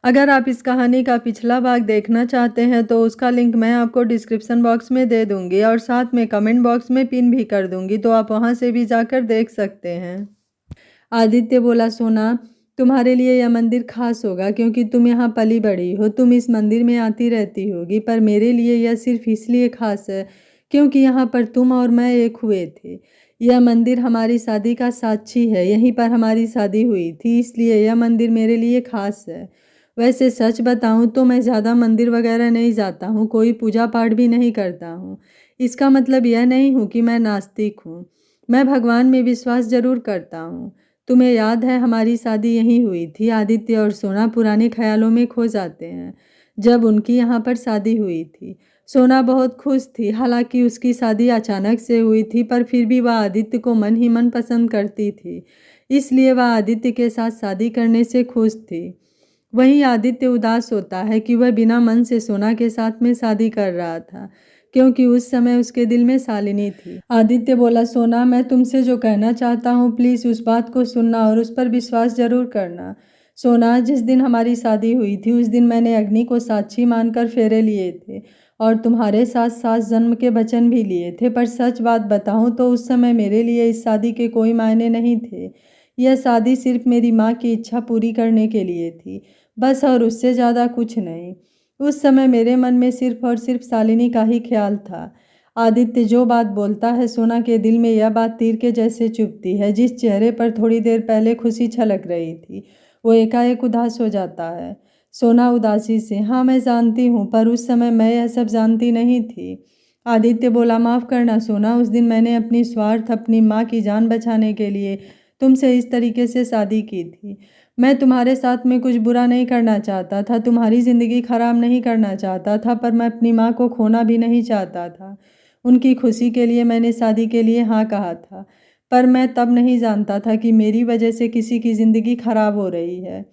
अगर आप इस कहानी का पिछला भाग देखना चाहते हैं तो उसका लिंक मैं आपको डिस्क्रिप्शन बॉक्स में दे दूंगी और साथ में कमेंट बॉक्स में पिन भी कर दूंगी, तो आप वहां से भी जाकर देख सकते हैं। आदित्य बोला, सोना, तुम्हारे लिए यह मंदिर खास होगा क्योंकि तुम यहाँ पली बड़ी हो, तुम इस मंदिर में आती रहती होगी, पर मेरे लिए यह सिर्फ इसलिए खास है क्योंकि यहाँ पर तुम और मैं एक हुए थे। यह मंदिर हमारी शादी का साक्षी है, यहीं पर हमारी शादी हुई थी, इसलिए यह मंदिर मेरे लिए खास है। वैसे सच बताऊं तो मैं ज़्यादा मंदिर वगैरह नहीं जाता हूँ, कोई पूजा पाठ भी नहीं करता हूँ। इसका मतलब यह नहीं हूँ कि मैं नास्तिक हूँ, मैं भगवान में विश्वास जरूर करता हूँ। तुम्हें याद है हमारी शादी यहीं हुई थी। आदित्य और सोना पुराने ख्यालों में खो जाते हैं जब उनकी यहाँ पर शादी हुई थी। सोना बहुत खुश थी, हालांकि उसकी शादी अचानक से हुई थी, पर फिर भी वह आदित्य को मन ही मन पसंद करती थी, इसलिए वह आदित्य के साथ शादी करने से खुश थी। वहीं आदित्य उदास होता है कि वह बिना मन से सोना के साथ में शादी कर रहा था, क्योंकि उस समय उसके दिल में शालिनी थी। आदित्य बोला, सोना, मैं तुमसे जो कहना चाहता हूँ प्लीज़ उस बात को सुनना और उस पर विश्वास जरूर करना। सोना, जिस दिन हमारी शादी हुई थी उस दिन मैंने अग्नि को साक्षी मानकर फेरे लिए थे और तुम्हारे साथ 7 जन्म के वचन भी लिए थे, पर सच बात बताऊं तो उस समय मेरे लिए इस शादी के कोई मायने नहीं थे। यह शादी सिर्फ मेरी माँ की इच्छा पूरी करने के लिए थी, बस, और उससे ज़्यादा कुछ नहीं। उस समय मेरे मन में सिर्फ और सिर्फ शालिनी का ही ख्याल था। आदित्य जो बात बोलता है सोना के दिल में यह बात तीर के जैसे चुभती है। जिस चेहरे पर थोड़ी देर पहले खुशी छलक रही थी वो एकाएक उदास हो जाता है। सोना उदासी से, हाँ मैं जानती हूँ, पर उस समय मैं यह सब जानती नहीं थी। आदित्य बोला, माफ़ करना सोना, उस दिन मैंने अपनी स्वार्थ, अपनी माँ की जान बचाने के लिए तुमसे इस तरीके से शादी की थी। मैं तुम्हारे साथ में कुछ बुरा नहीं करना चाहता था, तुम्हारी ज़िंदगी खराब नहीं करना चाहता था, पर मैं अपनी माँ को खोना भी नहीं चाहता था। उनकी खुशी के लिए मैंने शादी के लिए हाँ कहा था, पर मैं तब नहीं जानता था कि मेरी वजह से किसी की ज़िंदगी खराब हो रही है।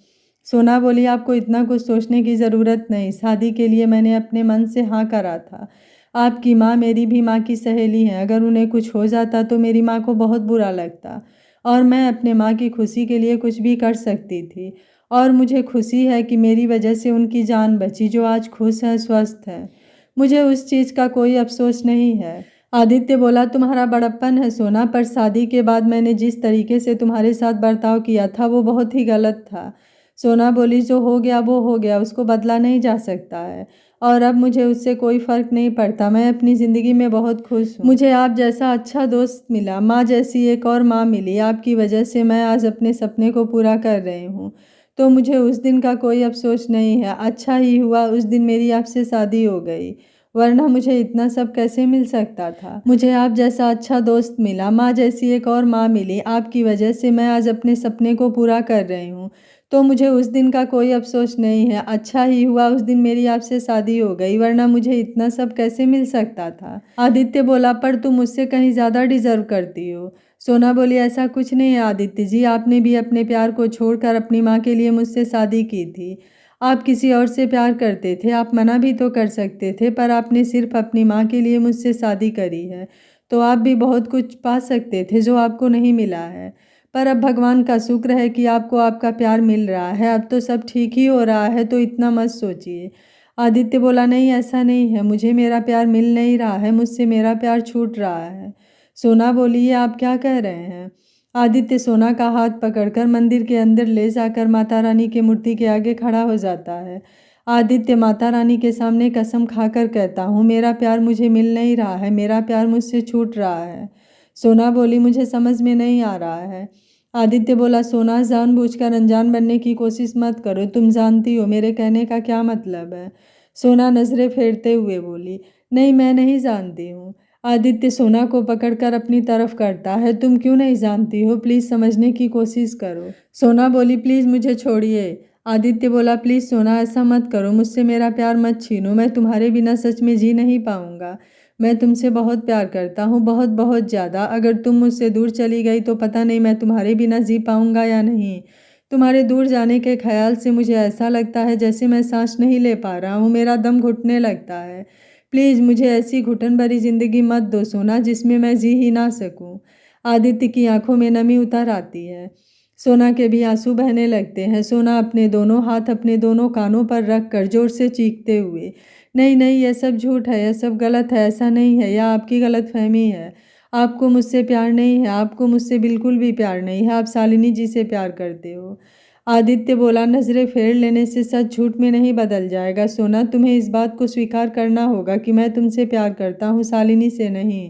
सोना बोली, आपको इतना कुछ सोचने की ज़रूरत नहीं, शादी के लिए मैंने अपने मन से हाँ करा था। आपकी माँ मेरी भी माँ की सहेली हैं, अगर उन्हें कुछ हो जाता तो मेरी माँ को बहुत बुरा लगता और मैं अपने माँ की खुशी के लिए कुछ भी कर सकती थी। और मुझे खुशी है कि मेरी वजह से उनकी जान बची, जो आज खुश है, स्वस्थ है। मुझे उस चीज़ का कोई अफसोस नहीं है। आदित्य बोला, तुम्हारा बड़प्पन है सोना, पर शादी के बाद मैंने जिस तरीके से तुम्हारे साथ बर्ताव किया था वो बहुत ही गलत था। सोना बोली, जो हो गया वो हो गया, उसको बदला नहीं जा सकता है और अब मुझे उससे कोई फ़र्क नहीं पड़ता। मैं अपनी ज़िंदगी में बहुत खुश हूँ। मुझे आप जैसा अच्छा दोस्त मिला, माँ जैसी एक और माँ मिली, आपकी वजह से मैं आज अपने सपने को पूरा कर रही हूँ, तो मुझे उस दिन का कोई अफसोस नहीं है। अच्छा ही हुआ उस दिन मेरी आपसे शादी हो गई, वरना मुझे इतना सब कैसे मिल सकता था। मुझे आप जैसा अच्छा दोस्त मिला, माँ जैसी एक और माँ मिली, आपकी वजह से मैं आज अपने सपने को पूरा कर रही हूँ, तो मुझे उस दिन का कोई अफसोस नहीं है। अच्छा ही हुआ उस दिन मेरी आपसे शादी हो गई, वरना मुझे इतना सब कैसे मिल सकता था। आदित्य बोला, पर तुम मुझसे कहीं ज़्यादा डिजर्व करती हो। सोना बोली, ऐसा कुछ नहीं है आदित्य जी, आपने भी अपने प्यार को छोड़कर अपनी माँ के लिए मुझसे शादी की थी। आप किसी और से प्यार करते थे, आप मना भी तो कर सकते थे, पर आपने सिर्फ अपनी माँ के लिए मुझसे शादी करी है, तो आप भी बहुत कुछ पा सकते थे जो आपको नहीं मिला है। पर अब भगवान का शुक्र है कि आपको आपका प्यार मिल रहा है, अब तो सब ठीक ही हो रहा है, तो इतना मत सोचिए। आदित्य बोला, नहीं ऐसा नहीं है, मुझे मेरा प्यार मिल नहीं रहा है, मुझसे मेरा प्यार छूट रहा है। सोना बोली, ये आप क्या कह रहे हैं? आदित्य सोना का हाथ पकड़कर मंदिर के अंदर ले जाकर माता रानी की मूर्ति के आगे खड़ा हो जाता है। आदित्य माता रानी के सामने कसम खाकर कहता हूँ, मेरा प्यार मुझे मिल नहीं रहा है, मेरा प्यार मुझसे छूट रहा है। सोना बोली, मुझे समझ में नहीं आ रहा है। आदित्य बोला, सोना, जानबूझकर अनजान बनने की कोशिश मत करो, तुम जानती हो मेरे कहने का क्या मतलब है। सोना नजरें फेरते हुए बोली, नहीं मैं नहीं जानती हूँ। आदित्य सोना को पकड़कर अपनी तरफ करता है, तुम क्यों नहीं जानती हो, प्लीज़ समझने की कोशिश करो। सोना बोली, प्लीज़ मुझे छोड़िए। आदित्य बोला, प्लीज़ सोना, ऐसा मत करो, मुझसे मेरा प्यार मत छीनो, मैं तुम्हारे बिना सच में जी नहीं पाऊंगा। मैं तुमसे बहुत प्यार करता हूँ, बहुत बहुत ज़्यादा। अगर तुम मुझसे दूर चली गई तो पता नहीं मैं तुम्हारे बिना जी पाऊंगा या नहीं। तुम्हारे दूर जाने के ख्याल से मुझे ऐसा लगता है जैसे मैं सांस नहीं ले पा रहा हूँ, मेरा दम घुटने लगता है। प्लीज़ मुझे ऐसी घुटन भरी ज़िंदगी मत दो सोना, जिसमें मैं जी ही ना सकूं। आदित्य की आंखों में नमी उतर आती है। सोना के भी आंसू बहने लगते हैं। सोना अपने दोनों हाथ अपने दोनों कानों पर रख कर जोर से चीखते हुए, नहीं नहीं, यह सब झूठ है, यह सब गलत है, ऐसा नहीं है, यह आपकी गलतफहमी है। आपको मुझसे प्यार नहीं है, आपको मुझसे बिल्कुल भी प्यार नहीं है, आप शालिनी जी से प्यार करते हो। आदित्य बोला, नजरें फेर लेने से सच झूठ में नहीं बदल जाएगा सोना, तुम्हें इस बात को स्वीकार करना होगा कि मैं तुमसे प्यार करता हूँ, शालिनी से नहीं।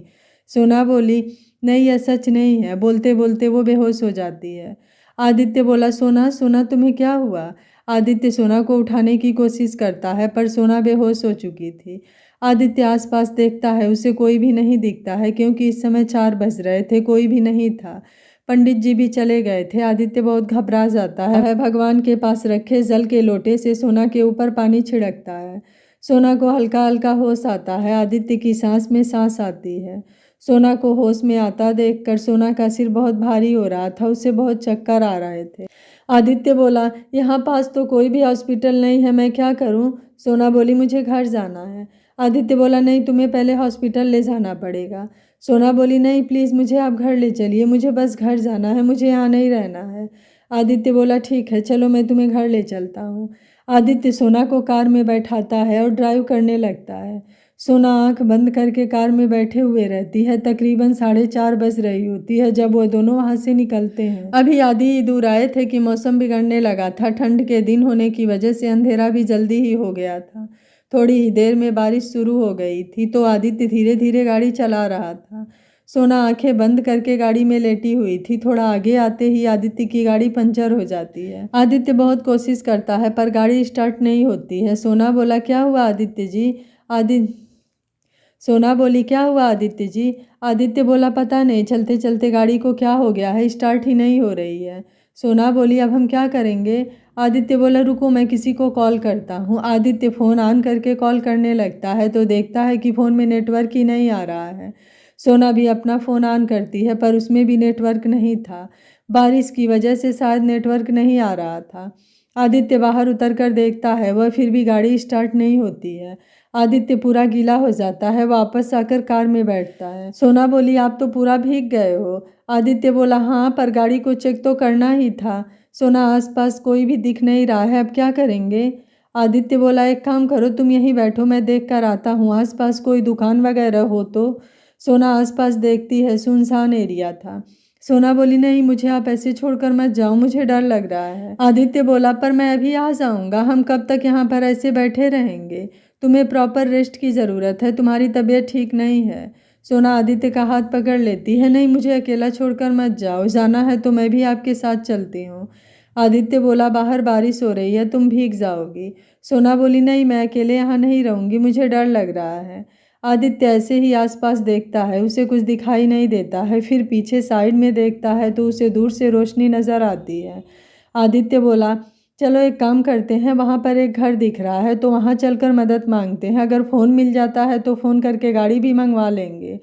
सोना बोली, नहीं, यह सच नहीं है। बोलते बोलते वो बेहोश हो जाती है। आदित्य बोला, सोना सोना, तुम्हें क्या हुआ? आदित्य सोना को उठाने की कोशिश करता है पर सोना बेहोश हो चुकी थी। आदित्य आसपास देखता है, उसे कोई भी नहीं दिखता है क्योंकि इस समय 4 बज रहे थे, कोई भी नहीं था। पंडित जी भी चले गए थे। आदित्य बहुत घबरा जाता है। भगवान के पास रखे जल के लोटे से सोना के ऊपर पानी छिड़कता है। सोना को हल्का हल्का होश आता है। आदित्य की सांस में सांस आती है। सोना को होश में आता देखकर सोना का सिर बहुत भारी हो रहा था, उसे बहुत चक्कर आ रहे थे। आदित्य बोला, यहाँ पास तो कोई भी हॉस्पिटल नहीं है, मैं क्या करूँ? सोना बोली, मुझे घर जाना है। आदित्य बोला, नहीं, तुम्हें पहले हॉस्पिटल ले जाना पड़ेगा। सोना बोली, नहीं प्लीज़, मुझे आप घर ले चलिए, मुझे बस घर जाना है, मुझे यहाँ नहीं रहना है। आदित्य बोला, ठीक है, चलो मैं तुम्हें घर ले चलता हूँ। आदित्य सोना को कार में बैठाता है और ड्राइव करने लगता है। सोना आंख बंद करके कार में बैठे हुए रहती है। तकरीबन 4:30 बज रही होती है जब वो दोनों वहाँ से निकलते हैं। अभी आधी दूर आए थे कि मौसम बिगड़ने लगा था। ठंड के दिन होने की वजह से अंधेरा भी जल्दी ही हो गया था। थोड़ी ही देर में बारिश शुरू हो गई थी तो आदित्य धीरे धीरे गाड़ी चला रहा था। सोना आंखें बंद करके गाड़ी में लेटी हुई थी। थोड़ा आगे आते ही आदित्य की गाड़ी पंचर हो जाती है। आदित्य बहुत कोशिश करता है पर गाड़ी स्टार्ट नहीं होती है। सोना बोला, क्या हुआ आदित्य जी? सोना बोली, क्या हुआ आदित्य जी? आदित्य बोला, पता नहीं, चलते चलते गाड़ी को क्या हो गया है, स्टार्ट ही नहीं हो रही है। सोना बोली, अब हम क्या करेंगे? आदित्य बोला, रुको, मैं किसी को कॉल करता हूँ। आदित्य फ़ोन ऑन करके कॉल करने लगता है तो देखता है कि फ़ोन में नेटवर्क ही नहीं आ रहा है। सोना भी अपना फ़ोन ऑन करती है पर उसमें भी नेटवर्क नहीं था। बारिश की वजह से शायद नेटवर्क नहीं आ रहा था। आदित्य बाहर उतर कर देखता है, वह फिर भी गाड़ी स्टार्ट नहीं होती है। आदित्य पूरा गीला हो जाता है, वापस आकर कार में बैठता है। सोना बोली, आप तो पूरा भीग गए हो। आदित्य बोला, हाँ, पर गाड़ी को चेक तो करना ही था। सोना, आसपास कोई भी दिख नहीं रहा है, अब क्या करेंगे? आदित्य बोला, एक काम करो, तुम यहीं बैठो, मैं देख कर आता हूँ, आसपास कोई दुकान वगैरह हो तो। सोना आसपास देखती है, सुनसान एरिया था। सोना बोली, नहीं, मुझे आप ऐसे छोड़कर मत जाओ, मुझे डर लग रहा है। आदित्य बोला, पर मैं अभी आ जाऊंगा, हम कब तक यहाँ पर ऐसे बैठे रहेंगे? तुम्हें प्रॉपर रेस्ट की ज़रूरत है, तुम्हारी तबीयत ठीक नहीं है। सोना आदित्य का हाथ पकड़ लेती है, नहीं, मुझे अकेला छोड़कर मत जाओ, जाना है तो मैं भी आपके साथ चलती हूँ। आदित्य बोला, बाहर बारिश हो रही है, तुम भीग जाओगी। सोना बोली, नहीं, मैं अकेले यहाँ नहीं रहूँगी, मुझे डर लग रहा है। आदित्य ऐसे ही आसपास देखता है, उसे कुछ दिखाई नहीं देता है। फिर पीछे साइड में देखता है तो उसे दूर से रोशनी नज़र आती है। आदित्य बोला, चलो एक काम करते हैं, वहाँ पर एक घर दिख रहा है तो वहाँ चलकर मदद मांगते हैं, अगर फ़ोन मिल जाता है तो फ़ोन करके गाड़ी भी मंगवा लेंगे।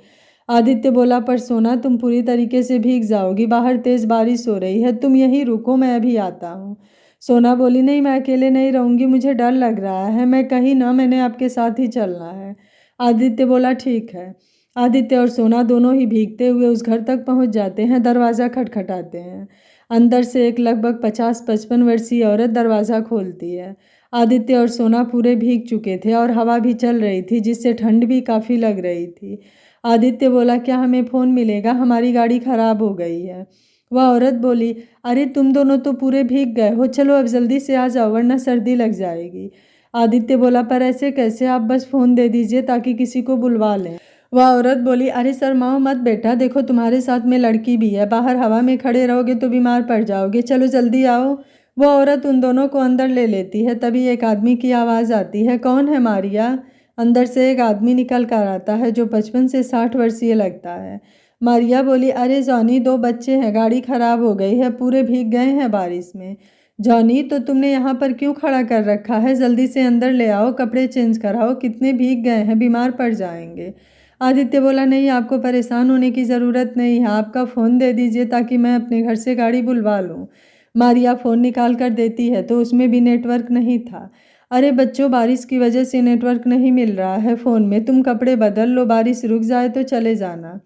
आदित्य बोला, पर सोना, तुम पूरी तरीके से भीग जाओगी, बाहर तेज़ बारिश हो रही है, तुम यहीं रुको, मैं अभी आता हूँ। सोना बोली, नहीं, मैं अकेले नहीं रहूँगी, मुझे डर लग रहा है, मैं कहीं ना, मैंने आपके साथ ही चलना है। आदित्य बोला, ठीक है। आदित्य और सोना दोनों ही भीगते हुए उस घर तक पहुँच जाते हैं। दरवाज़ा खटखटाते हैं। अंदर से एक लगभग 50-55 वर्षीय औरत दरवाज़ा खोलती है। आदित्य और सोना पूरे भीग चुके थे और हवा भी चल रही थी जिससे ठंड भी काफ़ी लग रही थी। आदित्य बोला, क्या हमें फ़ोन मिलेगा, हमारी गाड़ी ख़राब हो गई है। वह औरत बोली, अरे तुम दोनों तो पूरे भीग गए हो, चलो अब जल्दी से आ जाओ वरना सर्दी लग जाएगी। आदित्य बोला, पर ऐसे कैसे, आप बस फ़ोन दे दीजिए ताकि किसी को बुलवा लें। वह औरत बोली, अरे शर्माओ मत बेटा, देखो तुम्हारे साथ में लड़की भी है, बाहर हवा में खड़े रहोगे तो बीमार पड़ जाओगे, चलो जल्दी आओ। वह औरत उन दोनों को अंदर ले लेती है। तभी एक आदमी की आवाज़ आती है, कौन है मारिया? अंदर से एक आदमी निकल कर आता है जो 55 से 60 वर्षीय लगता है। मारिया बोली, अरे जॉनी, 2 बच्चे हैं, गाड़ी खराब हो गई है, पूरे भीग गए हैं बारिश में। जॉनी, तो तुमने यहाँ पर क्यों खड़ा कर रखा है, जल्दी से अंदर ले आओ, कपड़े चेंज कराओ, कितने भीग गए हैं, बीमार पड़ जाएंगे। आदित्य बोला, नहीं, आपको परेशान होने की ज़रूरत नहीं है, आपका फ़ोन दे दीजिए ताकि मैं अपने घर से गाड़ी बुलवा लूँ। मारिया फ़ोन निकाल कर देती है तो उसमें भी नेटवर्क नहीं था। अरे बच्चों, बारिश की वजह से नेटवर्क नहीं मिल रहा है फ़ोन में, तुम कपड़े बदल लो, बारिश रुक जाए तो चले जाना।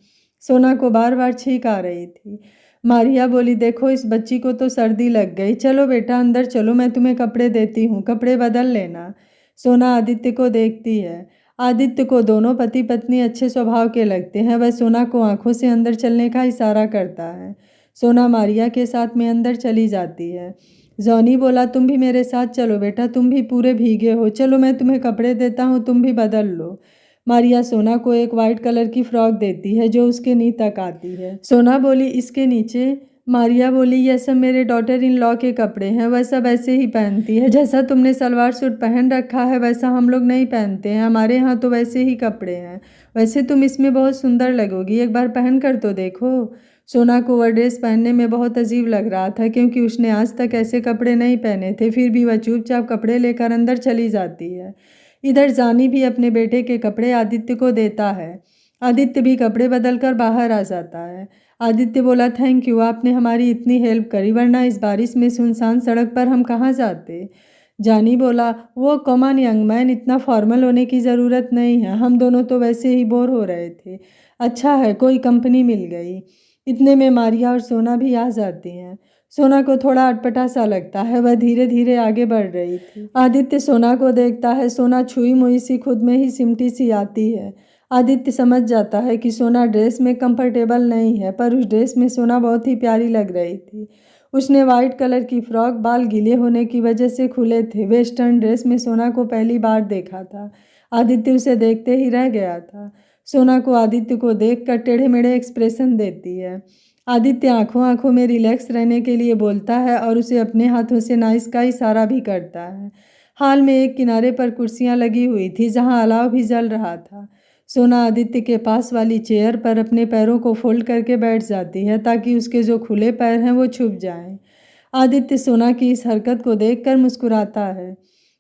सोना को बार बार छींक आ रही थी। मारिया बोली, देखो इस बच्ची को तो सर्दी लग गई, चलो बेटा अंदर चलो, मैं तुम्हें कपड़े देती हूँ, कपड़े बदल लेना। सोना आदित्य को देखती है। आदित्य को दोनों पति पत्नी अच्छे स्वभाव के लगते हैं। वह सोना को आंखों से अंदर चलने का इशारा करता है। सोना मारिया के साथ में अंदर चली जाती है। जॉनी बोला, तुम भी मेरे साथ चलो बेटा, तुम भी पूरे भीगे हो, चलो मैं तुम्हें कपड़े देता हूँ, तुम भी बदल लो। मारिया सोना को एक वाइट कलर की फ्रॉक देती है जो उसके नी तक आती है। सोना बोली, इसके नीचे। मारिया बोली, यह सब मेरे डॉटर इन लॉ के कपड़े हैं, वह सब ऐसे ही पहनती है, जैसा तुमने सलवार सूट पहन रखा है वैसा हम लोग नहीं पहनते हैं, हमारे यहाँ तो वैसे ही कपड़े हैं। वैसे तुम इसमें बहुत सुंदर लगोगी, एक बार पहन कर तो देखो। सोना को वह ड्रेस पहनने में बहुत अजीब लग रहा था क्योंकि उसने आज तक ऐसे कपड़े नहीं पहने थे। फिर भी वह चुपचाप कपड़े लेकर अंदर चली जाती है। इधर जानी भी अपने बेटे के कपड़े आदित्य को देता है। आदित्य भी कपड़े बदलकर बाहर आ जाता है। आदित्य बोला, थैंक यू, आपने हमारी इतनी हेल्प करी, वरना इस बारिश में सुनसान सड़क पर हम कहाँ जाते। जानी बोला, वो कॉमन यंग मैन, इतना फॉर्मल होने की ज़रूरत नहीं है, हम दोनों तो वैसे ही बोर हो रहे थे, अच्छा है कोई कंपनी मिल गई। इतने में मारिया और सोना भी आ जाती हैं। सोना को थोड़ा अटपटा सा लगता है, वह धीरे धीरे आगे बढ़ रही थी। आदित्य सोना को देखता है। सोना छुई मुई सी खुद में ही सिमटी सी आती है। आदित्य समझ जाता है कि सोना ड्रेस में कंफर्टेबल नहीं है, पर उस ड्रेस में सोना बहुत ही प्यारी लग रही थी। उसने वाइट कलर की फ्रॉक, बाल गीले होने की वजह से खुले थे। वेस्टर्न ड्रेस में सोना को पहली बार देखा था। आदित्य उसे देखते ही रह गया था। सोना को आदित्य को देखकर टेढ़े मेढ़े एक्सप्रेशन देती है। आदित्य आंखों आंखों में रिलैक्स रहने के लिए बोलता है और उसे अपने हाथों से नाइस का इशारा भी करता है। हाल में एक किनारे पर कुर्सियां लगी हुई थी जहां अलाव भी जल रहा था। सोना आदित्य के पास वाली चेयर पर अपने पैरों को फोल्ड करके बैठ जाती है ताकि उसके जो खुले पैर हैं वो छुप जाएं। आदित्य सोना की इस हरकत को देखकर मुस्कुराता है।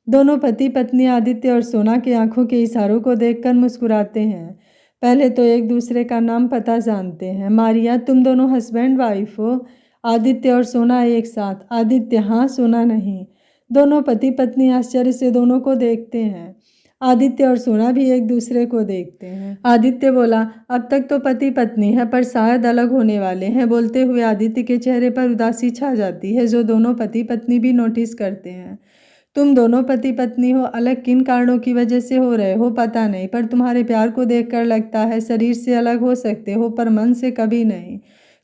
दोनों पति पत्नी आदित्य और सोना की आंखों के इशारों को देखकर मुस्कुराते हैं। पहले तो एक दूसरे का नाम पता जानते हैं। मारिया, तुम दोनों हस्बैंड वाइफ हो? आदित्य और सोना एक साथ। आदित्य, हाँ, सोना नहीं। दोनों पति पत्नी आश्चर्य से दोनों को देखते हैं। आदित्य और सोना भी एक दूसरे को देखते हैं। आदित्य बोला, अब तक तो पति पत्नी है पर शायद अलग होने वाले हैं। बोलते हुए आदित्य के चेहरे पर उदासी छा जाती है जो दोनों पति पत्नी भी नोटिस करते हैं। तुम दोनों पति पत्नी हो, अलग किन कारणों की वजह से हो रहे हो पता नहीं, पर तुम्हारे प्यार को देखकर लगता है शरीर से अलग हो सकते हो पर मन से कभी नहीं।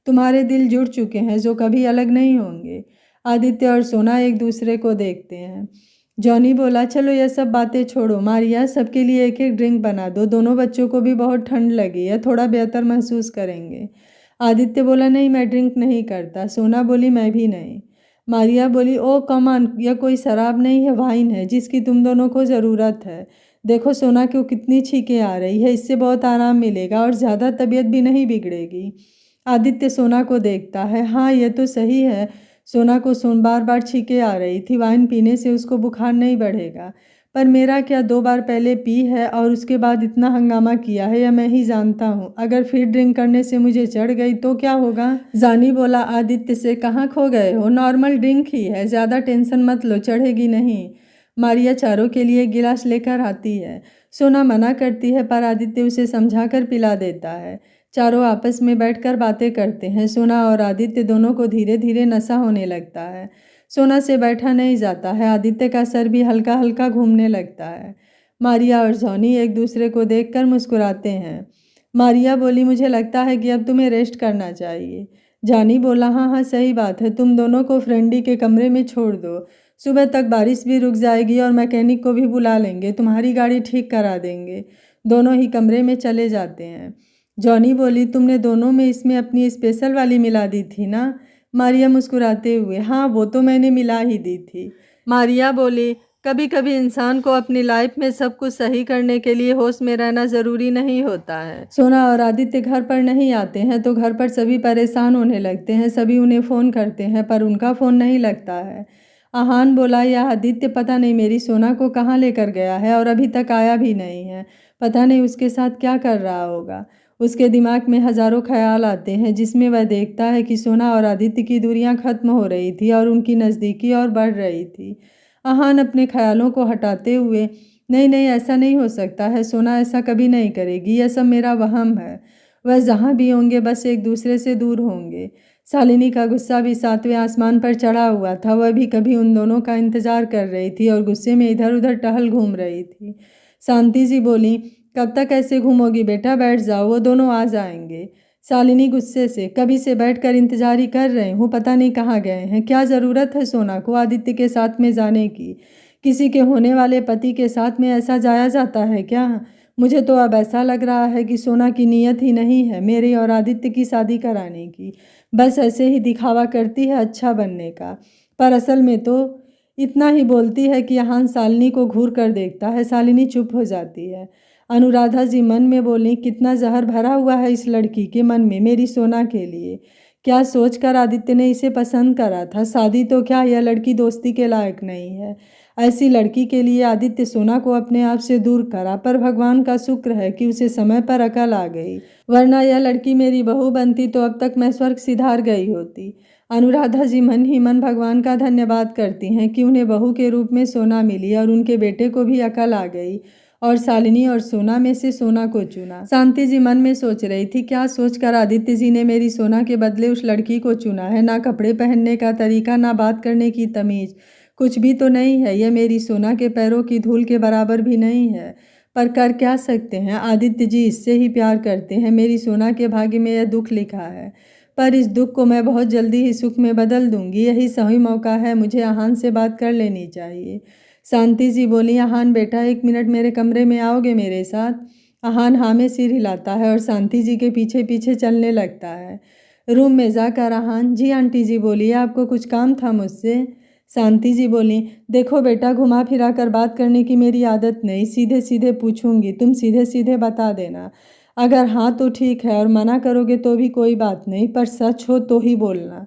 तुम्हारे दिल जुड़ चुके हैं जो कभी अलग नहीं होंगे। आदित्य और सोना एक दूसरे को देखते हैं। जॉनी बोला, चलो यह सब बातें छोड़ो, मारिया सबके लिए एक एक ड्रिंक बना दो, दोनों बच्चों को भी बहुत ठंड लगी है, थोड़ा बेहतर महसूस करेंगे। आदित्य बोला, नहीं मैं ड्रिंक नहीं करता। सोना बोली, मैं भी नहीं। मारिया बोली, ओ कमान, यह कोई शराब नहीं है, वाइन है जिसकी तुम दोनों को ज़रूरत है। देखो सोना को कितनी छींकें आ रही है, इससे बहुत आराम मिलेगा और ज़्यादा तबीयत भी नहीं बिगड़ेगी। आदित्य सोना को देखता है। हाँ यह तो सही है, सोना को बार बार छींकें आ रही थी, वाइन पीने से उसको बुखार नहीं बढ़ेगा, पर मेरा क्या, 2 बार पहले पी है और उसके बाद इतना हंगामा किया है, यह मैं ही जानता हूँ। अगर फिर ड्रिंक करने से मुझे चढ़ गई तो क्या होगा? जानी बोला आदित्य से, कहाँ खो गए हो, नॉर्मल ड्रिंक ही है, ज़्यादा टेंशन मत लो, चढ़ेगी नहीं। मारिया चारों के लिए गिलास लेकर आती है। सोना मना करती है पर आदित्य उसे समझाकर पिला देता है। चारों आपस में बैठकर बातें करते हैं। सोना और आदित्य दोनों को धीरे धीरे नशा होने लगता है। सोना से बैठा नहीं जाता है, आदित्य का सर भी हल्का हल्का घूमने लगता है। मारिया और जॉनी एक दूसरे को देखकर मुस्कुराते हैं। मारिया बोली, मुझे लगता है कि अब तुम्हें रेस्ट करना चाहिए। जॉनी बोला, हाँ हाँ सही बात है, तुम दोनों को फ्रेंडी के कमरे में छोड़ दो, सुबह तक बारिश भी रुक जाएगी और मैकेनिक को भी बुला लेंगे, तुम्हारी गाड़ी ठीक करा देंगे। दोनों ही कमरे में चले जाते हैं। जॉनी बोली, तुमने दोनों में इसमें अपनी स्पेशल वाली मिला दी थी ना? मारिया मुस्कुराते हुए, हाँ वो तो मैंने मिला ही दी थी। मारिया बोली, कभी कभी इंसान को अपनी लाइफ में सब कुछ सही करने के लिए होश में रहना ज़रूरी नहीं होता है। सोना और आदित्य घर पर नहीं आते हैं तो घर पर सभी परेशान होने लगते हैं, सभी उन्हें फ़ोन करते हैं पर उनका फ़ोन नहीं लगता है। आहान बोला, यह आदित्य पता नहीं मेरी सोना को कहाँ लेकर गया है और अभी तक आया भी नहीं है, पता नहीं उसके साथ क्या कर रहा होगा। उसके दिमाग में हजारों ख्याल आते हैं जिसमें वह देखता है कि सोना और आदित्य की दूरियां खत्म हो रही थी और उनकी नज़दीकी और बढ़ रही थी। आहान अपने ख्यालों को हटाते हुए, नहीं नहीं ऐसा नहीं हो सकता है, सोना ऐसा कभी नहीं करेगी, यह सब मेरा वहम है, वह जहाँ भी होंगे बस एक दूसरे से दूर होंगे। शालिनी का गुस्सा भी 7वें आसमान पर चढ़ा हुआ था। वह भी कभी उन दोनों का इंतजार कर रही थी और गुस्से में इधर उधर टहल घूम रही थी। शांति जी बोली, कब तक ऐसे घूमोगी बेटा, बैठ जाओ, वो दोनों आ जाएंगे। शालिनी गुस्से से, कभी से बैठकर इंतजार ही कर रही हूँ, पता नहीं कहाँ गए हैं। क्या ज़रूरत है सोना को आदित्य के साथ में जाने की? किसी के होने वाले पति के साथ में ऐसा जाया जाता है क्या? मुझे तो अब ऐसा लग रहा है कि सोना की नीयत ही नहीं है मेरी और आदित्य की शादी कराने की। बस ऐसे ही दिखावा करती है अच्छा बनने का, पर असल में तो इतना ही बोलती है कि यहाँ शालिनी को घूर कर देखता है। शालिनी चुप हो जाती है। अनुराधा जी मन में बोली, कितना जहर भरा हुआ है इस लड़की के मन में मेरी सोना के लिए। क्या सोचकर आदित्य ने इसे पसंद करा था? शादी तो क्या, यह लड़की दोस्ती के लायक नहीं है। ऐसी लड़की के लिए आदित्य सोना को अपने आप से दूर करा, पर भगवान का शुक्र है कि उसे समय पर अकल आ गई, वरना यह लड़की मेरी बहू बनती तो अब तक मैं स्वर्ग सिधार गई होती। अनुराधा जी मन ही मन भगवान का धन्यवाद करती हैं कि उन्हें बहू के रूप में सोना मिली और उनके बेटे को भी अकल आ गई और शालिनी और सोना में से सोना को चुना। शांति जी मन में सोच रही थी, क्या सोचकर आदित्य जी ने मेरी सोना के बदले उस लड़की को चुना है? ना कपड़े पहनने का तरीका, ना बात करने की तमीज, कुछ भी तो नहीं है। यह मेरी सोना के पैरों की धूल के बराबर भी नहीं है, पर कर क्या सकते हैं? आदित्य जी इससे ही प्यार करते हैं। मेरी सोना के भाग्य में यह दुख लिखा है, पर इस दुख को मैं बहुत जल्दी ही सुख में बदल दूंगी। यही सही मौका है, मुझे आहान से बात कर लेनी चाहिए। शांति जी बोली, आहान बेटा, 1 मिनट मेरे कमरे में आओगे मेरे साथ? आहान हाँ में सिर हिलाता है और शांति जी के पीछे पीछे चलने लगता है। रूम में जाकर आहान, जी आंटी जी बोलिए, आपको कुछ काम था मुझसे? शांति जी बोली, देखो बेटा, घुमा फिरा कर बात करने की मेरी आदत नहीं, सीधे सीधे पूछूंगी, तुम सीधे सीधे बता देना। अगर हाँ तो ठीक है और मना करोगे तो भी कोई बात नहीं, पर सच हो तो ही बोलना।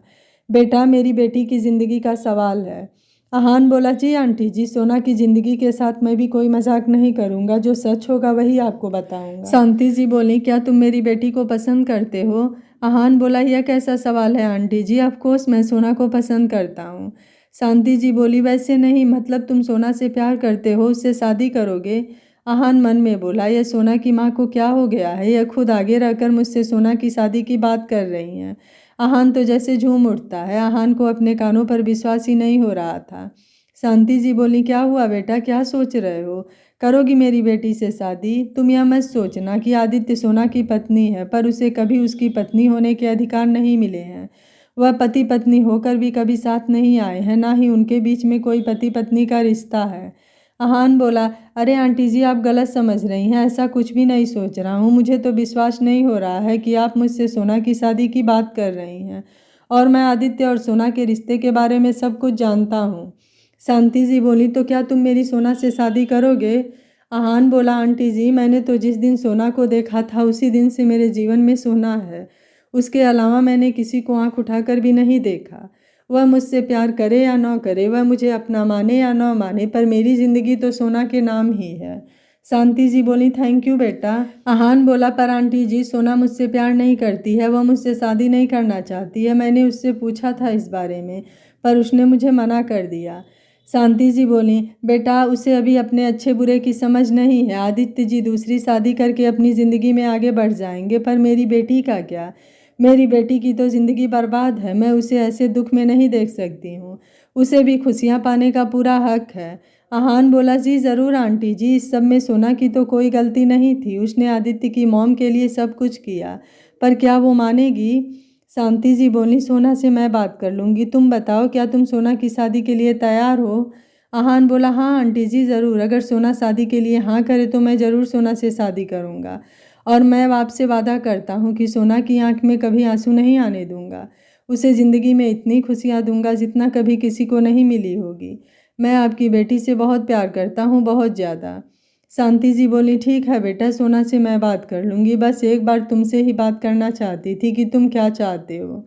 बेटा, मेरी बेटी की ज़िंदगी का सवाल है। आहान बोला, जी आंटी जी, सोना की ज़िंदगी के साथ मैं भी कोई मजाक नहीं करूँगा, जो सच होगा वही आपको बताऊँगा। शांति जी बोली, क्या तुम मेरी बेटी को पसंद करते हो? आहान बोला, यह कैसा सवाल है आंटी जी, ऑफकोर्स मैं सोना को पसंद करता हूँ। शांति जी बोली, वैसे नहीं, मतलब तुम सोना से प्यार करते हो, उससे शादी करोगे? आहान मन में बोला, यह सोना की माँ को क्या हो गया है, यह खुद आगे रहकर मुझसे सोना की शादी की बात कर रही हैं। आहान तो जैसे झूम उठता है। आहान को अपने कानों पर विश्वास ही नहीं हो रहा था। शांति जी बोली, क्या हुआ बेटा, क्या सोच रहे हो? करोगी मेरी बेटी से शादी? तुम यह मत सोचना कि आदित्य सोना की पत्नी है, पर उसे कभी उसकी पत्नी होने के अधिकार नहीं मिले हैं। वह पति पत्नी होकर भी कभी साथ नहीं आए हैं, ना ही उनके बीच में कोई पति पत्नी का रिश्ता है। आहान बोला, अरे आंटी जी, आप गलत समझ रही हैं, ऐसा कुछ भी नहीं सोच रहा हूँ। मुझे तो विश्वास नहीं हो रहा है कि आप मुझसे सोना की शादी की बात कर रही हैं, और मैं आदित्य और सोना के रिश्ते के बारे में सब कुछ जानता हूँ। शांति जी बोली, तो क्या तुम मेरी सोना से शादी करोगे? आहान बोला, आंटी जी, मैंने तो जिस दिन सोना को देखा था उसी दिन से मेरे जीवन में सोना है। उसके अलावा मैंने किसी को आंख उठाकर भी नहीं देखा। वह मुझसे प्यार करे या न करे, वह मुझे अपना माने या न माने, पर मेरी ज़िंदगी तो सोना के नाम ही है। शांति जी बोली, थैंक यू बेटा। आहान बोला, पर आंटी जी, सोना मुझसे प्यार नहीं करती है, वह मुझसे शादी नहीं करना चाहती है। मैंने उससे पूछा था इस बारे में, पर उसने मुझे मना कर दिया। शांति जी बोली, बेटा, उसे अभी अपने अच्छे बुरे की समझ नहीं है। आदित्य जी दूसरी शादी करके अपनी ज़िंदगी में आगे बढ़ जाएंगे, पर मेरी बेटी का क्या? मेरी बेटी की तो ज़िंदगी बर्बाद है। मैं उसे ऐसे दुख में नहीं देख सकती हूँ। उसे भी खुशियाँ पाने का पूरा हक है। आहान बोला, जी ज़रूर आंटी जी, इस सब में सोना की तो कोई गलती नहीं थी। उसने आदित्य की मॉम के लिए सब कुछ किया, पर क्या वो मानेगी? शांति जी बोली, सोना से मैं बात कर लूँगी। तुम बताओ, क्या तुम सोना की शादी के लिए तैयार हो? आहान बोला, हाँ आंटी जी, ज़रूर। अगर सोना शादी के लिए हाँ करे तो मैं ज़रूर सोना से शादी करूँगा, और मैं आपसे वादा करता हूँ कि सोना की आंख में कभी आंसू नहीं आने दूंगा। उसे ज़िंदगी में इतनी खुशियाँ दूंगा जितना कभी किसी को नहीं मिली होगी। मैं आपकी बेटी से बहुत प्यार करता हूँ, बहुत ज़्यादा। शांति जी बोली, ठीक है बेटा, सोना से मैं बात कर लूँगी। बस एक बार तुमसे ही बात करना चाहती थी कि तुम क्या चाहते हो।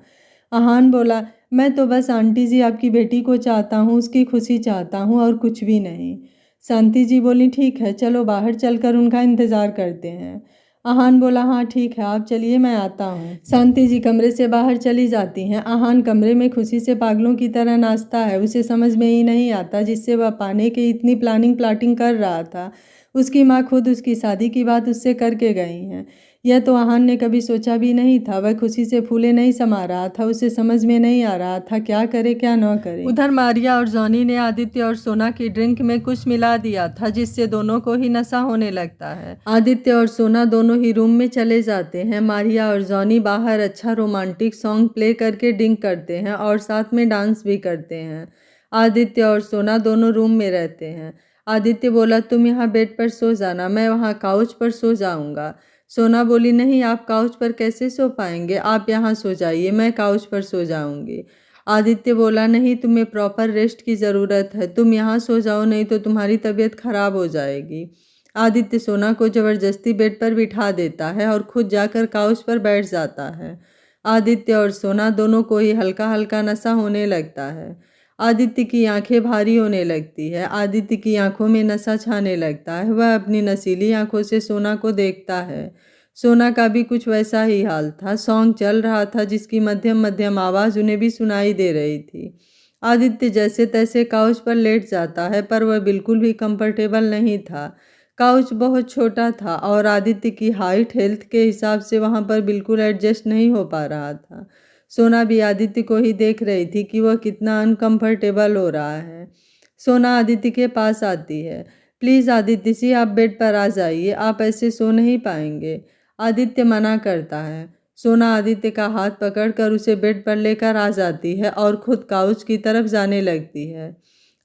आहान बोला, मैं तो बस आंटी जी आपकी बेटी को चाहता हूँ, उसकी खुशी चाहता हूँ, और कुछ भी नहीं। शांति जी बोली, ठीक है, चलो बाहर चलकर उनका इंतज़ार करते हैं। आहान बोला, हाँ ठीक है, आप चलिए, मैं आता हूँ। शांति जी कमरे से बाहर चली जाती हैं। आहान कमरे में खुशी से पागलों की तरह नाचता है। उसे समझ में ही नहीं आता जिससे वह पाने की इतनी प्लानिंग प्लाटिंग कर रहा था। उसकी माँ खुद उसकी शादी की बात उससे करके गई हैं। यह तो आहान ने कभी सोचा भी नहीं था। वह खुशी से फूले नहीं समा रहा था। उसे समझ में नहीं आ रहा था क्या करे क्या न करे। उधर मारिया और जॉनी ने आदित्य और सोना की ड्रिंक में कुछ मिला दिया था जिससे दोनों को ही नशा होने लगता है। आदित्य और सोना दोनों ही रूम में चले जाते हैं। मारिया और जॉनी बाहर अच्छा रोमांटिक सॉन्ग प्ले करके ड्रिंक करते हैं और साथ में डांस भी करते हैं। आदित्य और सोना दोनों रूम में रहते हैं। आदित्य बोला, तुम यहाँ बेड पर सो जाना, मैं वहाँ काउच पर सो जाऊँगा। सोना बोली, नहीं, आप काउच पर कैसे सो पाएंगे, आप यहाँ सो जाइए, मैं काउच पर सो जाऊंगी। आदित्य बोला, नहीं, तुम्हें प्रॉपर रेस्ट की ज़रूरत है, तुम यहाँ सो जाओ, नहीं तो तुम्हारी तबीयत खराब हो जाएगी। आदित्य सोना को ज़बरदस्ती बेड पर बिठा देता है और खुद जाकर काउच पर बैठ जाता है। आदित्य और सोना दोनों को ही हल्का हल्का नशा होने लगता है। आदित्य की आंखें भारी होने लगती है। आदित्य की आंखों में नशा छाने लगता है। वह अपनी नशीली आंखों से सोना को देखता है। सोना का भी कुछ वैसा ही हाल था। सॉन्ग चल रहा था जिसकी मध्यम मध्यम आवाज़ उन्हें भी सुनाई दे रही थी। आदित्य जैसे तैसे काउच पर लेट जाता है पर वह बिल्कुल भी कंफर्टेबल नहीं था। काउच बहुत छोटा था और आदित्य की हाइट हेल्थ के हिसाब से वहाँ पर बिल्कुल एडजस्ट नहीं हो पा रहा था। सोना भी आदित्य को ही देख रही थी कि वह कितना अनकंफर्टेबल हो रहा है। सोना आदित्य के पास आती है। प्लीज़ आदित्य जी, आप बेड पर आ जाइए, आप ऐसे सो नहीं पाएंगे। आदित्य मना करता है। सोना आदित्य का हाथ पकड़कर उसे बेड पर लेकर आ जाती है और खुद काउच की तरफ जाने लगती है।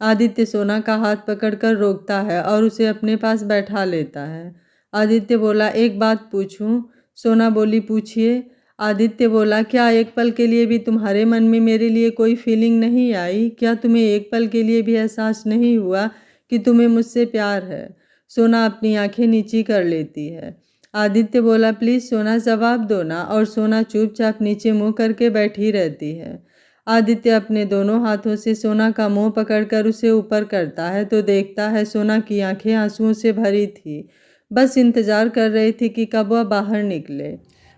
आदित्य सोना का हाथ पकड़कर रोकता है और उसे अपने पास बैठा लेता है। आदित्य बोला, एक बात पूछूं? सोना बोली, पूछिए। आदित्य बोला, क्या एक पल के लिए भी तुम्हारे मन में मेरे लिए कोई फीलिंग नहीं आई? क्या तुम्हें एक पल के लिए भी एहसास नहीं हुआ कि तुम्हें मुझसे प्यार है? सोना अपनी आंखें नीची कर लेती है। आदित्य बोला, प्लीज़ सोना, जवाब दो ना। और सोना चुपचाप नीचे मुंह करके बैठी रहती है। आदित्य अपने दोनों हाथों से सोना का मुंह पकड़कर उसे ऊपर करता है तो देखता है सोना की आंखें आंसुओं से भरी थी। बस इंतजार कर रही थी कि कब वह बाहर निकले।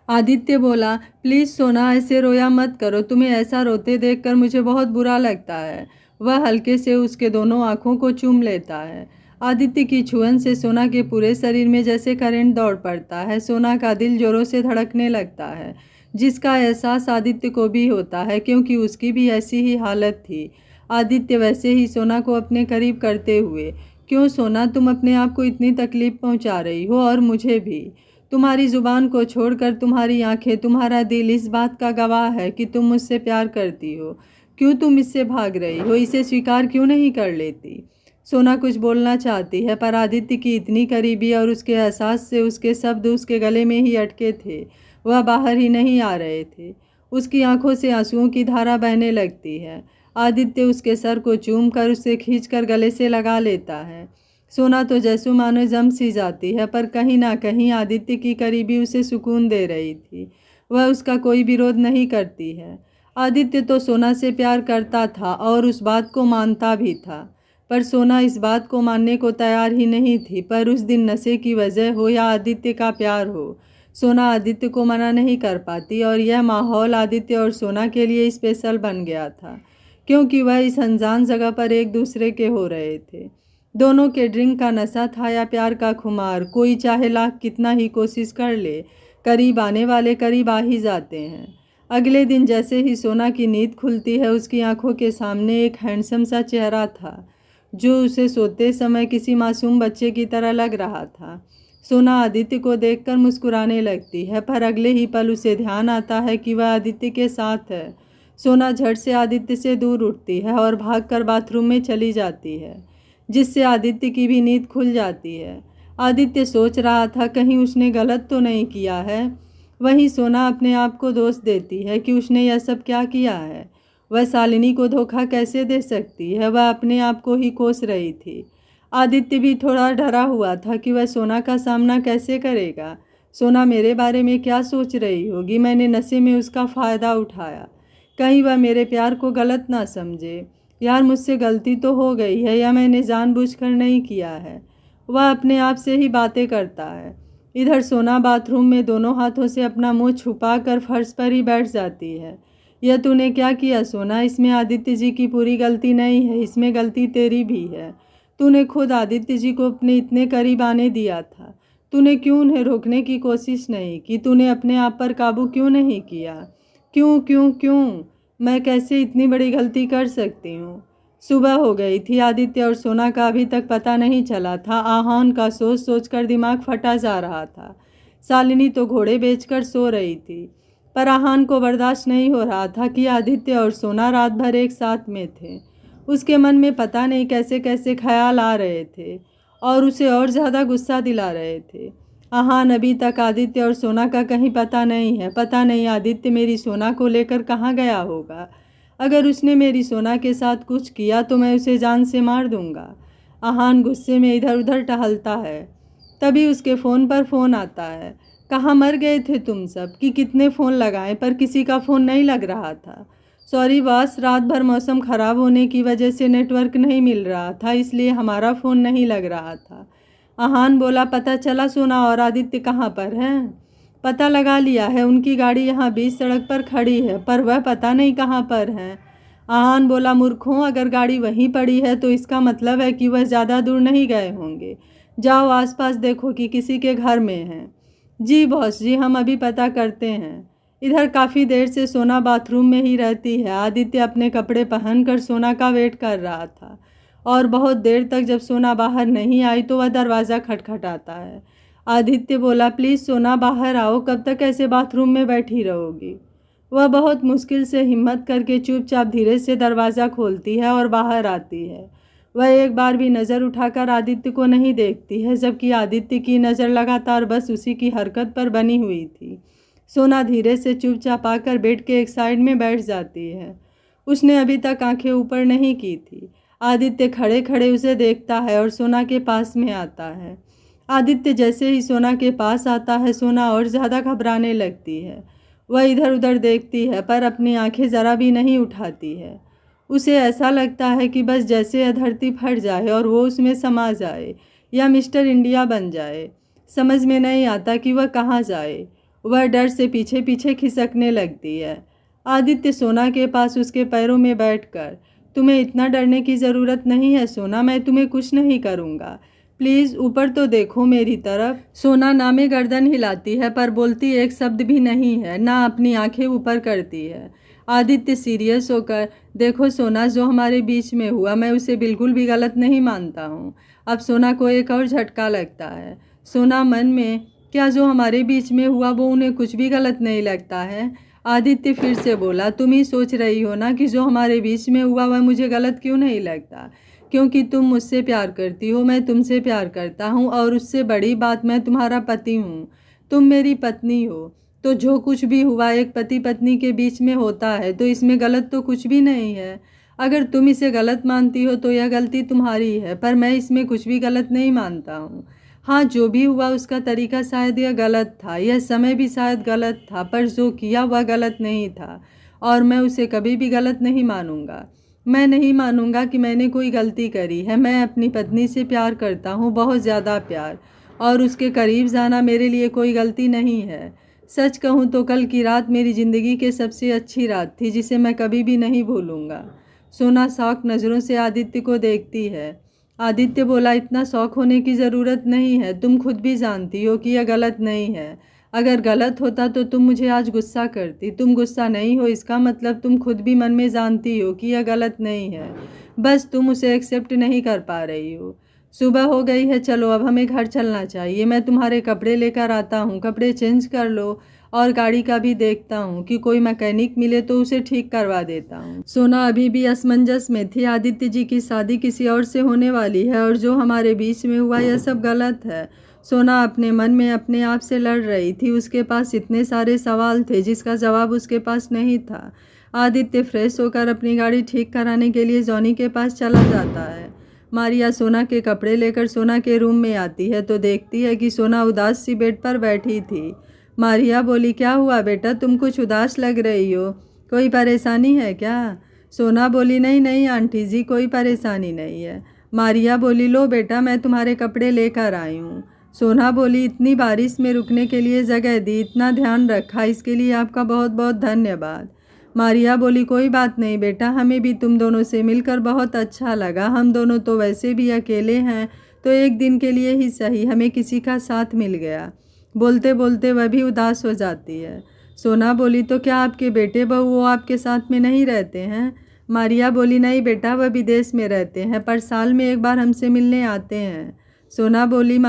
आदित्य बोला, प्लीज़ सोना, ऐसे रोया मत करो, तुम्हें ऐसा रोते देखकर मुझे बहुत बुरा लगता है। वह हल्के से उसके दोनों आँखों को चूम लेता है। आदित्य की छुअन से सोना के पूरे शरीर में जैसे करंट दौड़ पड़ता है। सोना का दिल जोरों से धड़कने लगता है, जिसका एहसास आदित्य को भी होता है क्योंकि उसकी भी ऐसी ही हालत थी। आदित्य वैसे ही सोना को अपने करीब करते हुए, क्यों सोना, तुम अपने आप को इतनी तकलीफ पहुंचा रही हो और मुझे भी। तुम्हारी ज़ुबान को छोड़कर तुम्हारी आंखें, तुम्हारा दिल इस बात का गवाह है कि तुम मुझसे प्यार करती हो। क्यों तुम इससे भाग रही हो? इसे स्वीकार क्यों नहीं कर लेती? सोना कुछ बोलना चाहती है पर आदित्य की इतनी करीबी और उसके एहसास से उसके शब्द उसके गले में ही अटके थे। वह बाहर ही नहीं आ रहे थे। उसकी आंखों से आंसुओं की धारा बहने लगती है। आदित्य उसके सर को चूम कर उसे खींचकर गले से लगा लेता है। सोना तो जैसू मानो जम सी जाती है पर कहीं ना कहीं आदित्य की करीबी उसे सुकून दे रही थी। वह उसका कोई विरोध नहीं करती है। आदित्य तो सोना से प्यार करता था और उस बात को मानता भी था, पर सोना इस बात को मानने को तैयार ही नहीं थी। पर उस दिन नशे की वजह हो या आदित्य का प्यार हो, सोना आदित्य को मना नहीं कर पाती और यह माहौल आदित्य और सोना के लिए स्पेशल बन गया था क्योंकि वह इस अनजान जगह पर एक दूसरे के हो रहे थे। दोनों के ड्रिंक का नशा था या प्यार का खुमार, कोई चाहे लाख कितना ही कोशिश कर ले, करीब आने वाले करीब आ ही जाते हैं। अगले दिन जैसे ही सोना की नींद खुलती है, उसकी आंखों के सामने एक हैंडसम सा चेहरा था जो उसे सोते समय किसी मासूम बच्चे की तरह लग रहा था। सोना आदित्य को देखकर मुस्कुराने लगती है पर अगले ही पल उसे ध्यान आता है कि वह आदित्य के साथ है। सोना झट से आदित्य से दूर उठती है और भागकर बाथरूम में चली जाती है, जिससे आदित्य की भी नींद खुल जाती है। आदित्य सोच रहा था कहीं उसने गलत तो नहीं किया है। वहीं सोना अपने आप को दोष देती है कि उसने यह सब क्या किया है। वह शालिनी को धोखा कैसे दे सकती है? वह अपने आप को ही कोस रही थी। आदित्य भी थोड़ा डरा हुआ था कि वह सोना का सामना कैसे करेगा। सोना मेरे बारे में क्या सोच रही होगी? मैंने नशे में उसका फ़ायदा उठाया, कहीं वह मेरे प्यार को गलत ना समझे। यार, मुझसे गलती तो हो गई है या मैंने जानबूझकर नहीं किया है। वह अपने आप से ही बातें करता है। इधर सोना बाथरूम में दोनों हाथों से अपना मुंह छुपा कर फर्श पर ही बैठ जाती है। यह तूने क्या किया सोना? इसमें आदित्य जी की पूरी गलती नहीं है, इसमें गलती तेरी भी है। तूने खुद आदित्य जी को अपने इतने करीब आने दिया था। तूने क्यों उन्हें रोकने की कोशिश नहीं की? तूने अपने आप पर काबू क्यों नहीं किया? क्यों क्यों क्यों? मैं कैसे इतनी बड़ी गलती कर सकती हूँ? सुबह हो गई थी। आदित्य और सोना का अभी तक पता नहीं चला था। आहान का सोच सोच कर दिमाग फटा जा रहा था। शालिनी तो घोड़े बेचकर सो रही थी, पर आहान को बर्दाश्त नहीं हो रहा था कि आदित्य और सोना रात भर एक साथ में थे। उसके मन में पता नहीं कैसे कैसे ख्याल आ रहे थे और उसे और ज़्यादा गुस्सा दिला रहे थे। आहान अभी तक आदित्य और सोना का कहीं पता नहीं है। पता नहीं आदित्य मेरी सोना को लेकर कहाँ गया होगा। अगर उसने मेरी सोना के साथ कुछ किया तो मैं उसे जान से मार दूंगा। आहान गुस्से में इधर उधर टहलता है। तभी उसके फ़ोन पर फ़ोन आता है। कहाँ मर गए थे तुम सब कि कितने फ़ोन लगाए पर किसी का फ़ोन नहीं लग रहा था। सॉरी बॉस, रात भर मौसम ख़राब होने की वजह से नेटवर्क नहीं मिल रहा था, इसलिए हमारा फ़ोन नहीं लग रहा था। आहान बोला, पता चला सोना और आदित्य कहाँ पर हैं? पता लगा लिया है, उनकी गाड़ी यहाँ बीच सड़क पर खड़ी है, पर वह पता नहीं कहाँ पर हैं। आहान बोला, मूर्खों, अगर गाड़ी वहीं पड़ी है तो इसका मतलब है कि वह ज़्यादा दूर नहीं गए होंगे। जाओ आसपास देखो कि किसी के घर में हैं। जी बॉस जी, हम अभी पता करते हैं। इधर काफ़ी देर से सोना बाथरूम में ही रहती है। आदित्य अपने कपड़े पहनकर सोना का वेट कर रहा था और बहुत देर तक जब सोना बाहर नहीं आई तो वह दरवाज़ा खटखटाता है। आदित्य बोला, प्लीज़ सोना बाहर आओ, कब तक ऐसे बाथरूम में बैठी रहोगी? वह बहुत मुश्किल से हिम्मत करके चुपचाप धीरे से दरवाज़ा खोलती है और बाहर आती है। वह एक बार भी नज़र उठाकर आदित्य को नहीं देखती है, जबकि आदित्य की नज़र लगातार बस उसी की हरकत पर बनी हुई थी। सोना धीरे से चुपचाप आकर बेड के एक साइड में बैठ जाती है। उसने अभी तक आंखें ऊपर नहीं की थी। आदित्य खड़े खड़े उसे देखता है और सोना के पास में आता है। आदित्य जैसे ही सोना के पास आता है, सोना और ज़्यादा घबराने लगती है। वह इधर उधर देखती है पर अपनी आंखें ज़रा भी नहीं उठाती है। उसे ऐसा लगता है कि बस जैसे यह धरती फट जाए और वो उसमें समा जाए या मिस्टर इंडिया बन जाए। समझ में नहीं आता कि वह कहाँ जाए। वह डर से पीछे पीछे खिसकने लगती है। आदित्य सोना के पास उसके पैरों में बैठकर, तुम्हें इतना डरने की ज़रूरत नहीं है सोना, मैं तुम्हें कुछ नहीं करूँगा, प्लीज़ ऊपर तो देखो मेरी तरफ। सोना ना में गर्दन हिलाती है पर बोलती एक शब्द भी नहीं है, ना अपनी आंखें ऊपर करती है। आदित्य सीरियस होकर, देखो सोना, जो हमारे बीच में हुआ मैं उसे बिल्कुल भी गलत नहीं मानता हूँ। अब सोना को एक और झटका लगता है। सोना मन में, क्या जो हमारे बीच में हुआ वो उन्हें कुछ भी गलत नहीं लगता है? आदित्य फिर से बोला, तुम ही सोच रही हो ना कि जो हमारे बीच में हुआ वह मुझे गलत क्यों नहीं लगता? क्योंकि तुम मुझसे प्यार करती हो, मैं तुमसे प्यार करता हूँ और उससे बड़ी बात, मैं तुम्हारा पति हूँ, तुम मेरी पत्नी हो। तो जो कुछ भी हुआ एक पति पत्नी के बीच में होता है, तो इसमें गलत तो कुछ भी नहीं है। अगर तुम इसे गलत मानती हो तो यह गलती तुम्हारी है, पर मैं इसमें कुछ भी गलत नहीं मानता हूँ। हाँ, जो भी हुआ उसका तरीका शायद यह गलत था, यह समय भी शायद गलत था, पर जो किया वह गलत नहीं था और मैं उसे कभी भी गलत नहीं मानूंगा। मैं नहीं मानूंगा कि मैंने कोई गलती करी है। मैं अपनी पत्नी से प्यार करता हूँ, बहुत ज़्यादा प्यार, और उसके करीब जाना मेरे लिए कोई गलती नहीं है। सच कहूँ तो कल की रात मेरी ज़िंदगी की सबसे अच्छी रात थी, जिसे मैं कभी भी नहीं भूलूंगा। सोना शौक नज़रों से आदित्य को देखती है। आदित्य बोला, इतना शौक होने की ज़रूरत नहीं है, तुम खुद भी जानती हो कि यह गलत नहीं है। अगर गलत होता तो तुम मुझे आज गुस्सा करती। तुम गुस्सा नहीं हो, इसका मतलब तुम खुद भी मन में जानती हो कि यह गलत नहीं है, बस तुम उसे एक्सेप्ट नहीं कर पा रही हो। सुबह हो गई है, चलो अब हमें घर चलना चाहिए। मैं तुम्हारे कपड़े लेकर आता हूँ, कपड़े चेंज कर लो और गाड़ी का भी देखता हूँ कि कोई मैकेनिक मिले तो उसे ठीक करवा देता हूँ। सोना अभी भी असमंजस में थी। आदित्य जी की शादी किसी और से होने वाली है और जो हमारे बीच में हुआ यह सब गलत है। सोना अपने मन में अपने आप से लड़ रही थी। उसके पास इतने सारे सवाल थे जिसका जवाब उसके पास नहीं था। आदित्य फ्रेश होकर अपनी गाड़ी ठीक कराने के लिए जॉनी के पास चला जाता है। मारिया सोना के कपड़े लेकर सोना के रूम में आती है तो देखती है कि सोना उदास सी बेड पर बैठी थी। मारिया बोली, क्या हुआ बेटा, तुम कुछ उदास लग रही हो, कोई परेशानी है क्या? सोना बोली, नहीं नहीं आंटी जी, कोई परेशानी नहीं है। मारिया बोली, लो बेटा, मैं तुम्हारे कपड़े लेकर आई हूँ। सोना बोली, इतनी बारिश में रुकने के लिए जगह दी, इतना ध्यान रखा, इसके लिए आपका बहुत बहुत धन्यवाद। मारिया बोली, कोई बात नहीं बेटा, हमें भी तुम दोनों से मिलकर बहुत अच्छा लगा। हम दोनों तो वैसे भी अकेले हैं, तो एक दिन के लिए ही सही हमें किसी का साथ मिल गया। बोलते बोलते वह भी उदास हो जाती है। सोना बोली, तो क्या आपके बेटे बहू वो आपके साथ में नहीं रहते हैं? मारिया बोली, नहीं बेटा, वह विदेश में रहते हैं, पर साल में एक बार हमसे मिलने आते हैं। सोना बोली,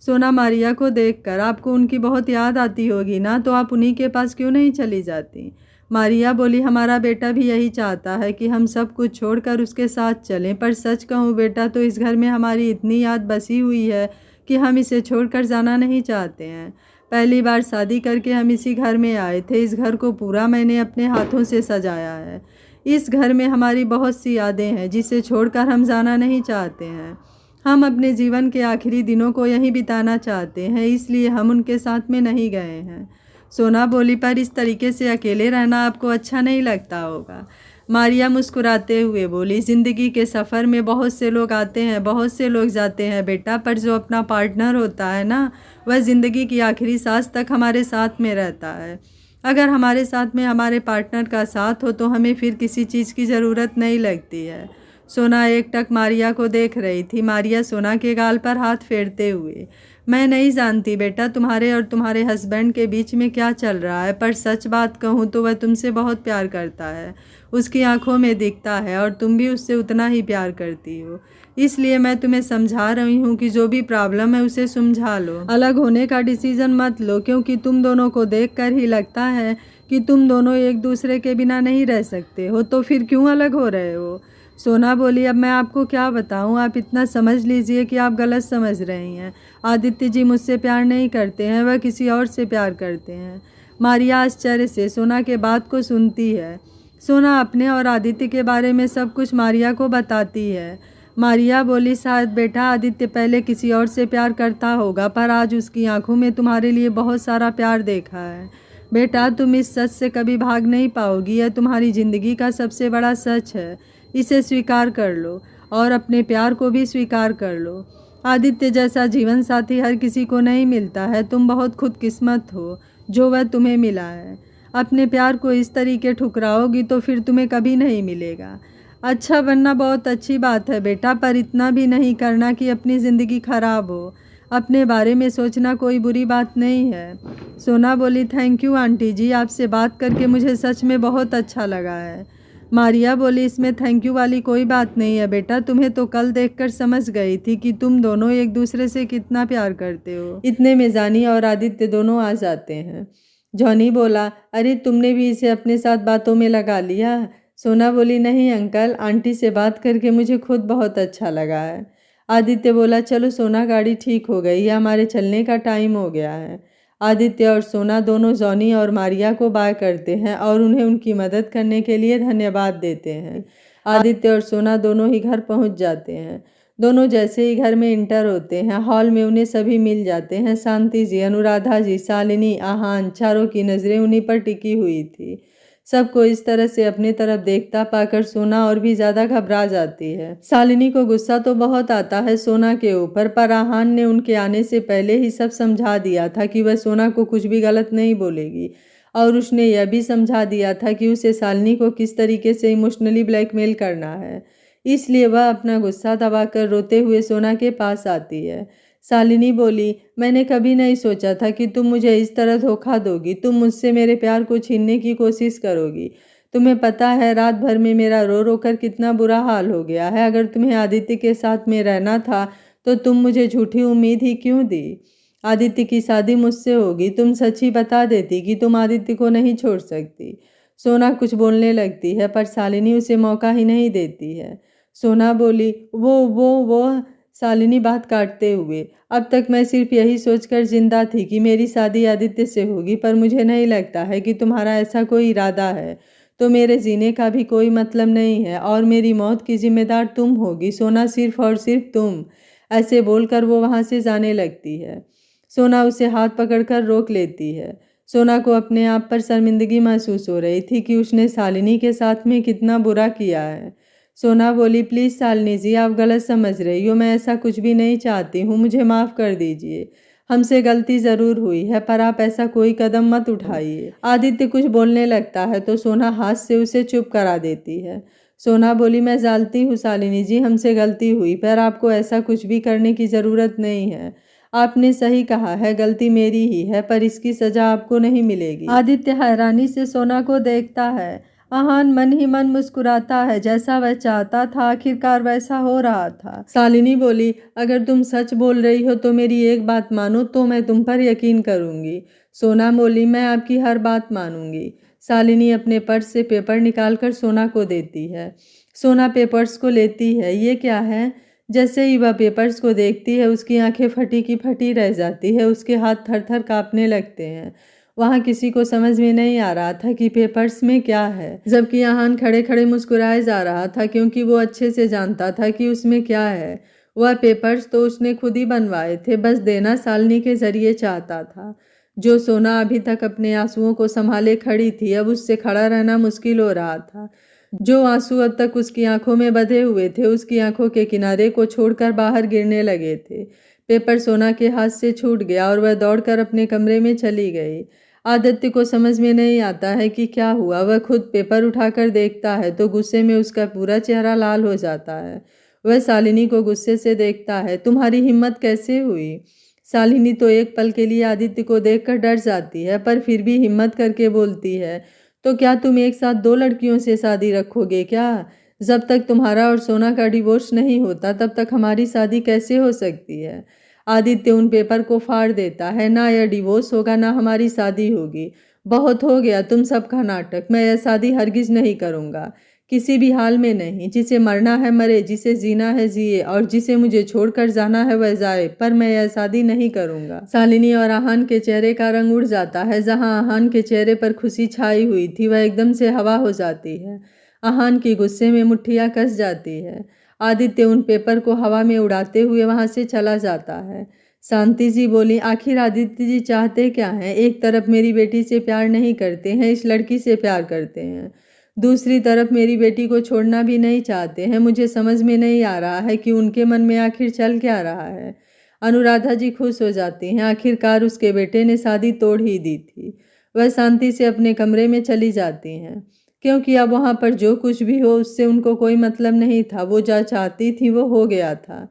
सोना मारिया को देखकर, आपको उनकी बहुत याद आती होगी ना, तो आप उन्हीं के पास क्यों नहीं चली जाती? मारिया बोली, हमारा बेटा भी यही चाहता है कि हम सब कुछ छोड़कर उसके साथ चलें, पर सच कहूँ बेटा तो इस घर में हमारी इतनी याद बसी हुई है कि हम इसे छोड़कर जाना नहीं चाहते हैं। पहली बार शादी करके हम इसी घर में आए थे। इस घर को पूरा मैंने अपने हाथों से सजाया है। इस घर में हमारी बहुत सी यादें हैं जिसे छोड़कर हम जाना नहीं चाहते हैं। हम अपने जीवन के आखिरी दिनों को यहीं बिताना चाहते हैं, इसलिए हम उनके साथ में नहीं गए हैं। सोना बोली, पर इस तरीके से अकेले रहना आपको अच्छा नहीं लगता होगा। मारिया मुस्कुराते हुए बोली, ज़िंदगी के सफ़र में बहुत से लोग आते हैं, बहुत से लोग जाते हैं बेटा, पर जो अपना पार्टनर होता है ना, वह ज़िंदगी की आखिरी सांस तक हमारे साथ में रहता है। अगर हमारे साथ में हमारे पार्टनर का साथ हो तो हमें फिर किसी चीज़ की ज़रूरत नहीं लगती है। सोना एकटक मारिया को देख रही थी। मारिया सोना के गाल पर हाथ फेरते हुए, मैं नहीं जानती बेटा तुम्हारे और तुम्हारे हस्बैंड के बीच में क्या चल रहा है, पर सच बात कहूँ तो वह तुमसे बहुत प्यार करता है। उसकी आंखों में दिखता है और तुम भी उससे उतना ही प्यार करती हो। इसलिए मैं तुम्हें समझा रही हूँ कि जो भी प्रॉब्लम है उसे सुलझा लो। अलग होने का डिसीज़न मत लो, क्योंकि तुम दोनों को देखकर ही लगता है कि तुम दोनों एक दूसरे के बिना नहीं रह सकते हो, तो फिर क्यों अलग हो रहे हो? सोना बोली, अब मैं आपको क्या बताऊं, आप इतना समझ लीजिए कि आप गलत समझ रही हैं। आदित्य जी मुझसे प्यार नहीं करते हैं, वह किसी और से प्यार करते हैं। मारिया आश्चर्य से सोना के बात को सुनती है। सोना अपने और आदित्य के बारे में सब कुछ मारिया को बताती है। मारिया बोली, शायद बेटा आदित्य पहले किसी और से प्यार करता होगा, पर आज उसकी आंखों में तुम्हारे लिए बहुत सारा प्यार देखा है। बेटा तुम इस सच से कभी भाग नहीं पाओगी, यह तुम्हारी ज़िंदगी का सबसे बड़ा सच है। इसे स्वीकार कर लो और अपने प्यार को भी स्वीकार कर लो। आदित्य जैसा जीवन साथी हर किसी को नहीं मिलता है। तुम बहुत खुदकिस्मत हो जो वह तुम्हें मिला है। अपने प्यार को इस तरीके ठुकराओगी तो फिर तुम्हें कभी नहीं मिलेगा। अच्छा बनना बहुत अच्छी बात है बेटा, पर इतना भी नहीं करना कि अपनी ज़िंदगी खराब हो। अपने बारे में सोचना कोई बुरी बात नहीं है। सोना बोली, थैंक यू आंटी जी, आपसे बात करके मुझे सच में बहुत अच्छा लगा है। मारिया बोली, इसमें थैंक यू वाली कोई बात नहीं है बेटा, तुम्हें तो कल देखकर समझ गई थी कि तुम दोनों एक दूसरे से कितना प्यार करते हो। इतने में जानी और आदित्य दोनों आ जाते हैं। जॉनी बोला, अरे तुमने भी इसे अपने साथ बातों में लगा लिया? सोना बोली, नहीं अंकल, आंटी से बात करके मुझे खुद बहुत अच्छा लगा है। आदित्य बोला, चलो सोना, गाड़ी ठीक हो गई है, हमारे चलने का टाइम हो गया है। आदित्य और सोना दोनों जॉनी और मारिया को बाय करते हैं और उन्हें उनकी मदद करने के लिए धन्यवाद देते हैं। आदित्य और सोना दोनों ही घर पहुंच जाते हैं। दोनों जैसे ही घर में इंटर होते हैं, हॉल में उन्हें सभी मिल जाते हैं। शांति जी, अनुराधा जी, शालिनी, आहान, चारों की नज़रें उन्हीं पर टिकी हुई थी। सबको इस तरह से अपनी तरफ देखता पाकर सोना और भी ज़्यादा घबरा जाती है। शालिनी को गुस्सा तो बहुत आता है सोना के ऊपर, पर आहान ने उनके आने से पहले ही सब समझा दिया था कि वह सोना को कुछ भी गलत नहीं बोलेगी, और उसने यह भी समझा दिया था कि उसे शालिनी को किस तरीके से इमोशनली ब्लैकमेल करना है। इसलिए वह अपना गुस्सा दबाकर रोते हुए सोना के पास आती है। शालिनी बोली, मैंने कभी नहीं सोचा था कि तुम मुझे इस तरह धोखा दोगी। तुम मुझसे मेरे प्यार को छीनने की कोशिश करोगी। तुम्हें पता है रात भर में मेरा रो रो कर कितना बुरा हाल हो गया है। अगर तुम्हें आदित्य के साथ में रहना था तो तुम मुझे झूठी उम्मीद ही क्यों दी? आदित्य की शादी मुझसे होगी। तुम सच ही बता देती कि तुम आदित्य को नहीं छोड़ सकती। सोना कुछ बोलने लगती है, पर शालिनी उसे मौका ही नहीं देती है। सोना बोली, वो शालिनी बात काटते हुए, अब तक मैं सिर्फ यही सोचकर जिंदा थी कि मेरी शादी आदित्य से होगी, पर मुझे नहीं लगता है कि तुम्हारा ऐसा कोई इरादा है। तो मेरे जीने का भी कोई मतलब नहीं है और मेरी मौत की जिम्मेदार तुम होगी सोना, सिर्फ और सिर्फ तुम। ऐसे बोलकर वो वहाँ से जाने लगती है। सोना उसे हाथ पकड़कर रोक लेती है। सोना को अपने आप पर शर्मिंदगी महसूस हो रही थी कि उसने शालिनी के साथ में कितना बुरा किया है। सोना बोली, प्लीज़ शालिनी जी, आप गलत समझ रही हो। मैं ऐसा कुछ भी नहीं चाहती हूँ, मुझे माफ़ कर दीजिए। हमसे गलती ज़रूर हुई है, पर आप ऐसा कोई कदम मत उठाइए। आदित्य कुछ बोलने लगता है तो सोना हाथ से उसे चुप करा देती है। सोना बोली, मैं जानती हूँ शालिनी जी, हमसे गलती हुई, पर आपको ऐसा कुछ भी करने की ज़रूरत नहीं है। आपने सही कहा है, गलती मेरी ही है, पर इसकी सज़ा आपको नहीं मिलेगी। आदित्य हैरानी से सोना को देखता है। आहान मन ही मन मुस्कुराता है। जैसा वह चाहता था आखिरकार वैसा हो रहा था। शालिनी बोली, अगर तुम सच बोल रही हो तो मेरी एक बात मानो तो मैं तुम पर यकीन करूंगी। सोना बोली, मैं आपकी हर बात मानूंगी। शालिनी अपने पर्स से पेपर निकालकर सोना को देती है। सोना पेपर्स को लेती है। ये क्या है? जैसे ही वह पेपर्स को देखती है उसकी आंखें फटी की फटी रह जाती है। उसके हाथ थर थर कांपने लगते हैं। वहाँ किसी को समझ में नहीं आ रहा था कि पेपर्स में क्या है, जबकि आहान खड़े खड़े मुस्कुराए जा रहा था, क्योंकि वो अच्छे से जानता था कि उसमें क्या है। वह पेपर्स तो उसने खुद ही बनवाए थे, बस देना शालिनी के जरिए चाहता था। जो सोना अभी तक अपने आंसुओं को संभाले खड़ी थी, अब उससे खड़ा रहना मुश्किल हो रहा था। जो आंसू अब तक उसकी आंखों में बंधे हुए थे, उसकी आंखों के किनारे को छोड़कर बाहर गिरने लगे थे। पेपर सोना के हाथ से छूट गया और वह दौड़कर अपने कमरे में चली गई। आदित्य को समझ में नहीं आता है कि क्या हुआ। वह खुद पेपर उठाकर देखता है तो गुस्से में उसका पूरा चेहरा लाल हो जाता है। वह शालिनी को गुस्से से देखता है। तुम्हारी हिम्मत कैसे हुई? शालिनी तो एक पल के लिए आदित्य को देखकर डर जाती है, पर फिर भी हिम्मत करके बोलती है, तो क्या तुम एक साथ दो लड़कियों से शादी रखोगे क्या? जब तक तुम्हारा और सोना का डिवोर्स नहीं होता तब तक हमारी शादी कैसे हो सकती है? आदित्य उन पेपर को फाड़ देता है। ना यह डिवोर्स होगा ना हमारी शादी होगी। बहुत हो गया तुम सबका नाटक। मैं यह शादी हरगिज नहीं करूँगा, किसी भी हाल में नहीं। जिसे मरना है मरे, जिसे जीना है जिए, और जिसे मुझे छोड़कर जाना है वह जाए, पर मैं यह शादी नहीं करूँगा। शालिनी और आहान के चेहरे का रंग उड़ जाता है। जहाँ आहान के चेहरे पर खुशी छाई हुई थी वह एकदम से हवा हो जाती है। आहान की गुस्से में मुट्ठियाँ कस जाती है। आदित्य उन पेपर को हवा में उड़ाते हुए वहां से चला जाता है। शांति जी बोली, आखिर आदित्य जी चाहते क्या हैं? एक तरफ मेरी बेटी से प्यार नहीं करते हैं, इस लड़की से प्यार करते हैं। दूसरी तरफ मेरी बेटी को छोड़ना भी नहीं चाहते हैं। मुझे समझ में नहीं आ रहा है कि उनके मन में आखिर चल क्या रहा है। अनुराधा जी खुश हो जाती हैं। आखिरकार उसके बेटे ने शादी तोड़ ही दी थी। वह शांति से अपने कमरे में चली जाती हैं, क्योंकि अब वहाँ पर जो कुछ भी हो उससे उनको कोई मतलब नहीं था। वो जो चाहती थी वो हो गया था।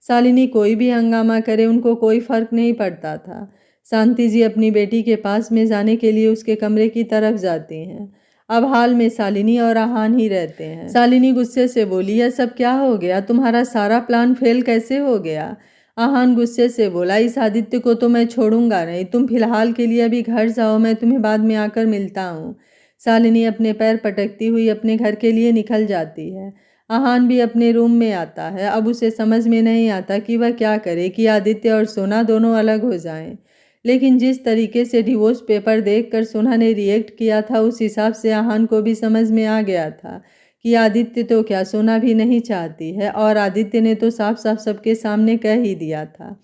शालिनी कोई भी हंगामा करे उनको कोई फर्क नहीं पड़ता था। शांति जी अपनी बेटी के पास में जाने के लिए उसके कमरे की तरफ जाती हैं। अब हाल में शालिनी और आहान ही रहते हैं। शालिनी गुस्से से बोली, यह सब क्या हो गया? तुम्हारा सारा प्लान फेल कैसे हो गया? आहान गुस्से से बोला, इस आदित्य को तो मैं छोड़ूंगा नहीं। तुम फिलहाल के लिए अभी घर जाओ, मैं तुम्हें बाद में आकर मिलता हूँ। शालिनी अपने पैर पटकती हुई अपने घर के लिए निकल जाती है। आहान भी अपने रूम में आता है। अब उसे समझ में नहीं आता कि वह क्या करे कि आदित्य और सोना दोनों अलग हो जाएं। लेकिन जिस तरीके से डिवोर्स पेपर देखकर सोना ने रिएक्ट किया था उस हिसाब से आहान को भी समझ में आ गया था कि आदित्य तो क्या सोना भी नहीं चाहती है, और आदित्य ने तो साफ साफ सबके सामने कह ही दिया था।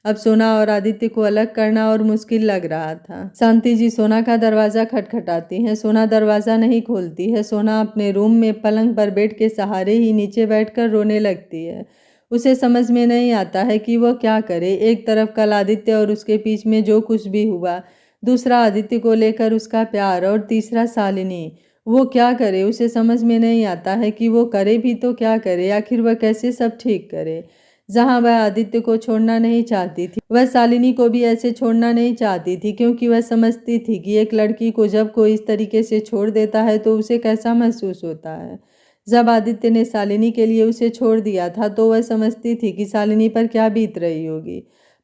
अब सोना और आदित्य को अलग करना और मुश्किल लग रहा था। शांति जी सोना का दरवाज़ा खटखटाती हैं। सोना दरवाज़ा नहीं खोलती है। सोना अपने रूम में पलंग पर बेड के सहारे ही नीचे बैठकर रोने लगती है। उसे समझ में नहीं आता है कि वो क्या करे। एक तरफ कल आदित्य और उसके बीच में जो कुछ भी हुआ, दूसरा आदित्य को लेकर उसका प्यार, और तीसरा शालिनी। वो क्या करे? उसे समझ में नहीं आता है कि वो करे भी तो क्या करे। आखिर वह कैसे सब ठीक करे? जहाँ वह आदित्य को छोड़ना नहीं चाहती थी, वह शालिनी को भी ऐसे छोड़ना नहीं चाहती थी, क्योंकि वह समझती थी कि एक लड़की को जब कोई इस तरीके से छोड़ देता है तो उसे कैसा महसूस होता है। जब आदित्य ने शालिनी के लिए उसे छोड़ दिया था तो वह समझती थी कि शालिनी पर क्या बीत रही होगी,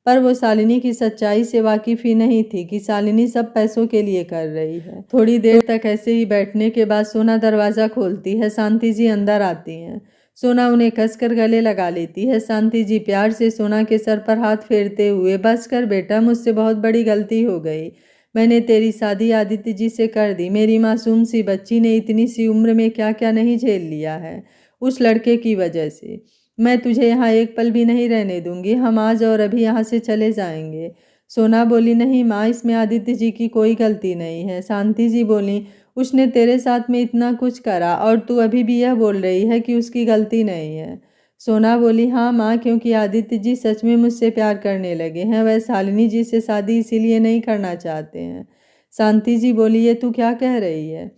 पर वो शालिनी की सच्चाई से वाकिफ ही नहीं थी कि शालिनी सब पैसों के लिए कर रही है। थोड़ी देर तक ऐसे ही बैठने के बाद सोना दरवाज़ा खोलती है। शांति जी अंदर आती हैं। सोना उन्हें कसकर गले लगा लेती है। शांति जी प्यार से सोना के सर पर हाथ फेरते हुए, बस कर बेटा, मुझसे बहुत बड़ी गलती हो गई। मैंने तेरी शादी आदित्य जी से कर दी। मेरी मासूम सी बच्ची ने इतनी सी उम्र में क्या क्या नहीं झेल लिया है उस लड़के की वजह से। मैं तुझे यहाँ एक पल भी नहीं रहने दूंगी। हम आज और अभी यहाँ से चले जाएंगे। सोना बोली, नहीं माँ, इसमें आदित्य जी की कोई गलती नहीं है। शांति जी बोली, उसने तेरे साथ में इतना कुछ करा और तू अभी भी यह बोल रही है कि उसकी गलती नहीं है। सोना बोली, हाँ माँ, क्योंकि आदित्य जी सच में मुझसे प्यार करने लगे हैं। वह शालिनी जी से शादी इसीलिए नहीं करना चाहते हैं। शांति जी बोली, ये तू क्या कह रही है?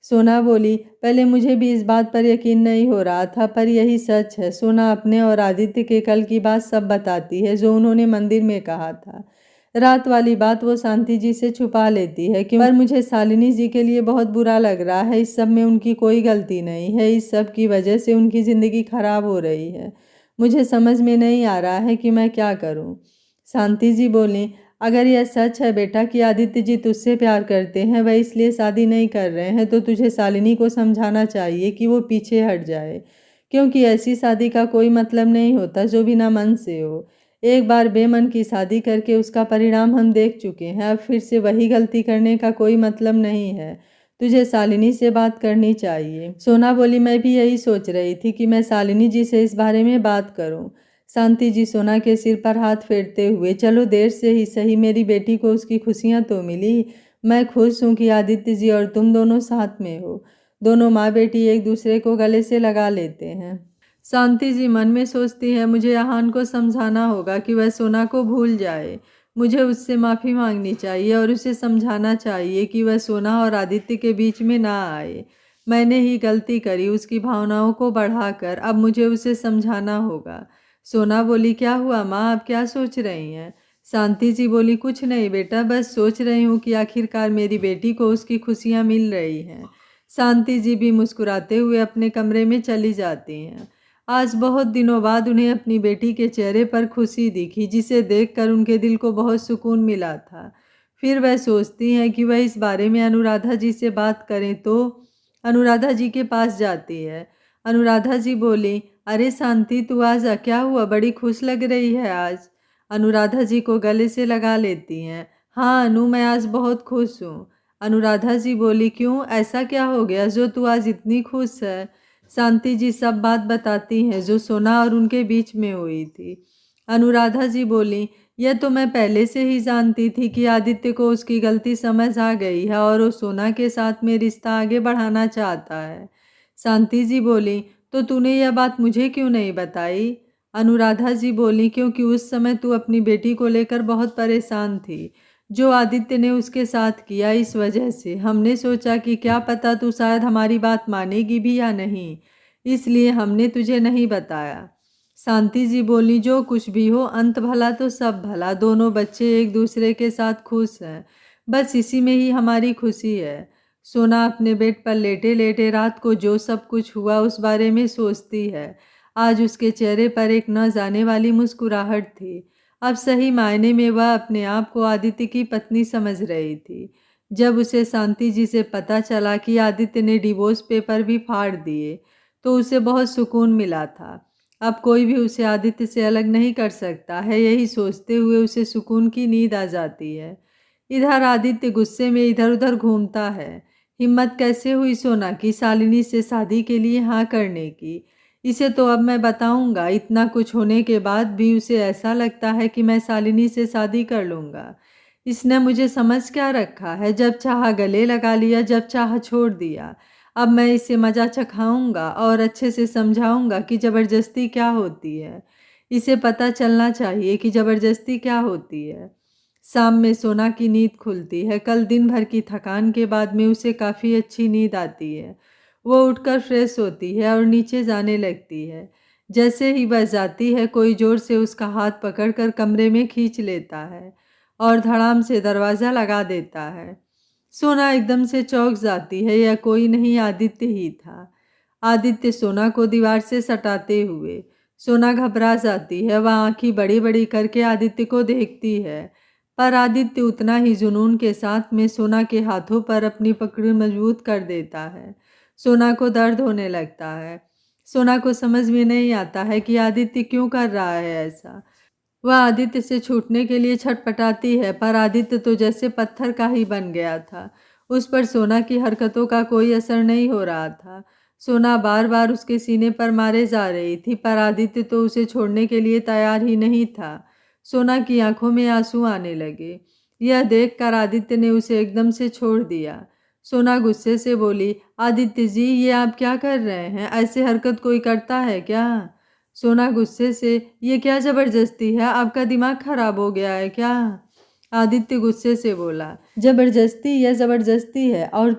सोना बोली, पहले मुझे भी इस बात पर यकीन नहीं हो रहा था, पर यही सच है। सोना अपने और आदित्य के कल की बात सब बताती है, जो उन्होंने मंदिर में कहा था। रात वाली बात वो शांति जी से छुपा लेती है, क्यों? पर मुझे शालिनी जी के लिए बहुत बुरा लग रहा है। इस सब में उनकी कोई गलती नहीं है। इस सब की वजह से उनकी ज़िंदगी खराब हो रही है। मुझे समझ में नहीं आ रहा है कि मैं क्या करूं। शांति जी बोली, अगर यह सच है बेटा कि आदित्य जी तुझसे प्यार करते हैं, वह इसलिए शादी नहीं कर रहे हैं, तो तुझे शालिनी को समझाना चाहिए कि वो पीछे हट जाए, क्योंकि ऐसी शादी का कोई मतलब नहीं होता जो बिना मन से हो। एक बार बेमन की शादी करके उसका परिणाम हम देख चुके हैं। अब फिर से वही गलती करने का कोई मतलब नहीं है। तुझे शालिनी से बात करनी चाहिए। सोना बोली, मैं भी यही सोच रही थी कि मैं शालिनी जी से इस बारे में बात करूं। शांति जी सोना के सिर पर हाथ फेरते हुए, चलो देर से ही सही मेरी बेटी को उसकी खुशियां तो मिली। मैं खुश हूं कि आदित्य जी और तुम दोनों साथ में हो। दोनों माँ बेटी एक दूसरे को गले से लगा लेते हैं। शांति जी मन में सोचती है, मुझे आहान को समझाना होगा कि वह सोना को भूल जाए। मुझे उससे माफ़ी मांगनी चाहिए और उसे समझाना चाहिए कि वह सोना और आदित्य के बीच में ना आए। मैंने ही गलती करी उसकी भावनाओं को बढ़ाकर, अब मुझे उसे समझाना होगा। सोना बोली, क्या हुआ माँ, आप क्या सोच रही हैं? शांति जी बोली, कुछ नहीं बेटा, बस सोच रही हूँ कि आखिरकार मेरी बेटी को उसकी खुशियाँ मिल रही हैं। शांति जी भी मुस्कुराते हुए अपने कमरे में चली जाती हैं। आज बहुत दिनों बाद उन्हें अपनी बेटी के चेहरे पर खुशी दिखी, जिसे देखकर उनके दिल को बहुत सुकून मिला था। फिर वह सोचती हैं कि वह इस बारे में अनुराधा जी से बात करें, तो अनुराधा जी के पास जाती है। अनुराधा जी बोली, अरे शांति, तू आज क्या हुआ, बड़ी खुश लग रही है आज। अनुराधा जी को गले से लगा लेती हैं। हाँ अनु, मैं आज बहुत खुश हूँ। अनुराधा जी बोली, क्यों, ऐसा क्या हो गया जो तू आज इतनी खुश है? शांति जी सब बात बताती हैं जो सोना और उनके बीच में हुई थी। अनुराधा जी बोली, यह तो मैं पहले से ही जानती थी कि आदित्य को उसकी गलती समझ आ गई है और वो सोना के साथ में रिश्ता आगे बढ़ाना चाहता है। शांति जी बोली, तो तूने यह बात मुझे क्यों नहीं बताई? अनुराधा जी बोली, क्योंकि उस समय तू अपनी बेटी को लेकर बहुत परेशान थी। जो आदित्य ने उसके साथ किया, इस वजह से हमने सोचा कि क्या पता तू शायद हमारी बात मानेगी भी या नहीं, इसलिए हमने तुझे नहीं बताया। शांति जी बोली, जो कुछ भी हो, अंत भला तो सब भला। दोनों बच्चे एक दूसरे के साथ खुश हैं, बस इसी में ही हमारी खुशी है। सोना अपने बेड पर लेटे लेटे रात को जो सब कुछ हुआ उस बारे में सोचती है। आज उसके चेहरे पर एक न जाने वाली मुस्कुराहट थी। अब सही मायने में वह अपने आप को आदित्य की पत्नी समझ रही थी। जब उसे शांति जी से पता चला कि आदित्य ने डिवोर्स पेपर भी फाड़ दिए, तो उसे बहुत सुकून मिला था। अब कोई भी उसे आदित्य से अलग नहीं कर सकता है, यही सोचते हुए उसे सुकून की नींद आ जाती है। इधर आदित्य गुस्से में इधर उधर घूमता है। हिम्मत कैसे हुई सोना की शालिनी से शादी के लिए हाँ करने की? इसे तो अब मैं बताऊंगा। इतना कुछ होने के बाद भी उसे ऐसा लगता है कि मैं शालिनी से शादी कर लूंगा। इसने मुझे समझ क्या रखा है, जब चाहा गले लगा लिया, जब चाहा छोड़ दिया। अब मैं इसे मजा चखाऊंगा और अच्छे से समझाऊंगा कि ज़बरदस्ती क्या होती है। इसे पता चलना चाहिए कि ज़बरदस्ती क्या होती है। शाम में सोना की नींद खुलती है। कल दिन भर की थकान के बाद में उसे काफ़ी अच्छी नींद आती है। वो उठकर फ्रेश होती है और नीचे जाने लगती है। जैसे ही वह जाती है, कोई ज़ोर से उसका हाथ पकड़कर कमरे में खींच लेता है और धड़ाम से दरवाज़ा लगा देता है। सोना एकदम से चौंक जाती है। यह कोई नहीं, आदित्य ही था। आदित्य सोना को दीवार से सटाते हुए। सोना घबरा जाती है। वह आंखें बड़ी बड़ी करके आदित्य को देखती है, पर आदित्य उतना ही जुनून के साथ में सोना के हाथों पर अपनी पकड़ मजबूत कर देता है। सोना को दर्द होने लगता है। सोना को समझ में नहीं आता है कि आदित्य क्यों कर रहा है ऐसा। वह आदित्य से छूटने के लिए छटपटाती है, पर आदित्य तो जैसे पत्थर का ही बन गया था। उस पर सोना की हरकतों का कोई असर नहीं हो रहा था। सोना बार बार उसके सीने पर मारे जा रही थी, पर आदित्य तो उसे छोड़ने के लिए तैयार ही नहीं था। सोना की आंखों में आंसू आने लगे। यह देखकर आदित्य ने उसे एकदम से छोड़ दिया। सोना गुस्से से बोली, आदित्य जी, ये आप क्या कर रहे हैं? ऐसे हरकत कोई करता है क्या? सोना गुस्से से, ये क्या ज़बरदस्ती है? आपका दिमाग खराब हो गया है क्या? आदित्य गुस्से से बोला, जबरदस्ती या ज़बरदस्ती है, और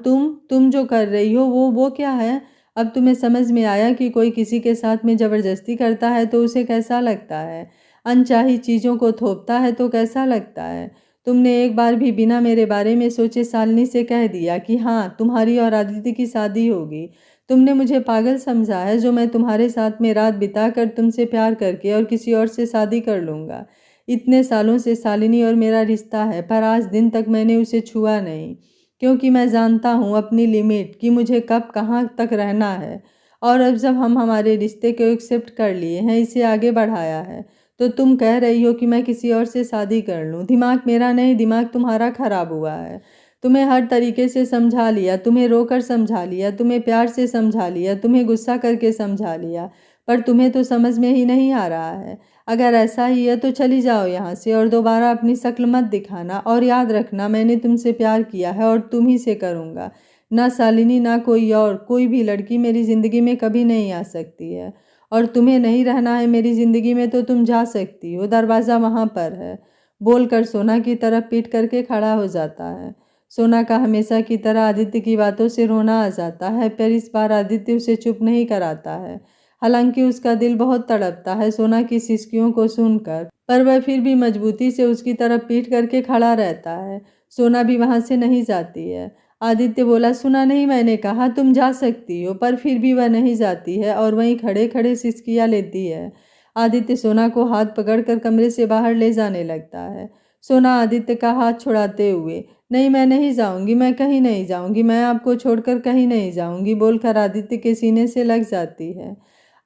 तुम जो कर रही हो वो क्या है? अब तुम्हें समझ में आया कि कोई किसी के साथ में ज़बरदस्ती करता है तो उसे कैसा लगता है, अनचाही चीज़ों को थोपता है तो कैसा लगता है। तुमने एक बार भी बिना मेरे बारे में सोचे शालिनी से कह दिया कि हाँ, तुम्हारी और आदित्य की शादी होगी। तुमने मुझे पागल समझा है जो मैं तुम्हारे साथ में रात बिताकर तुमसे प्यार करके और किसी और से शादी कर लूँगा। इतने सालों से शालिनी और मेरा रिश्ता है, पर आज दिन तक मैंने उसे छुआ नहीं, क्योंकि मैं जानता हूँ अपनी लिमिट कि मुझे कब कहाँ तक रहना है। और अब जब हम हमारे रिश्ते को एक्सेप्ट कर लिए हैं, इसे आगे बढ़ाया है, तो तुम कह रही हो कि मैं किसी और से शादी कर लूँ। दिमाग मेरा नहीं, दिमाग तुम्हारा खराब हुआ है। तुम्हें हर तरीके से समझा लिया, तुम्हें रोकर समझा लिया, तुम्हें प्यार से समझा लिया, तुम्हें गुस्सा करके समझा लिया, पर तुम्हें तो समझ में ही नहीं आ रहा है। अगर ऐसा ही है तो चली जाओ यहाँ से और दोबारा अपनी शक्ल मत दिखाना, और याद रखना मैंने तुमसे प्यार किया है और तुम ही से करूँगा। ना शालिनी ना कोई और, कोई भी लड़की मेरी ज़िंदगी में कभी नहीं आ सकती है। और तुम्हें नहीं रहना है मेरी ज़िंदगी में तो तुम जा सकती हो, दरवाज़ा वहाँ पर है। बोलकर सोना की तरफ पीट करके खड़ा हो जाता है। सोना का हमेशा की तरह आदित्य की बातों से रोना आ जाता है, पर इस बार आदित्य उसे चुप नहीं कराता है। हालांकि उसका दिल बहुत तड़पता है सोना की सिसकियों को सुनकर, पर वह फिर भी मजबूती से उसकी तरफ पीठ करके खड़ा रहता है। सोना भी वहां से नहीं जाती है। आदित्य बोला, सुना नहीं मैंने कहा तुम जा सकती हो, पर फिर भी वह नहीं जाती है और वहीं खड़े खड़े सिसकियां लेती है। आदित्य सोना को हाथ पकड़कर कमरे से बाहर ले जाने लगता है। सोना आदित्य का हाथ छुड़ाते हुए, नहीं मैं नहीं जाऊंगी, मैं कहीं नहीं जाऊंगी, मैं आपको छोड़कर कहीं नहीं जाऊंगी बोलकर आदित्य के सीने से लग जाती है।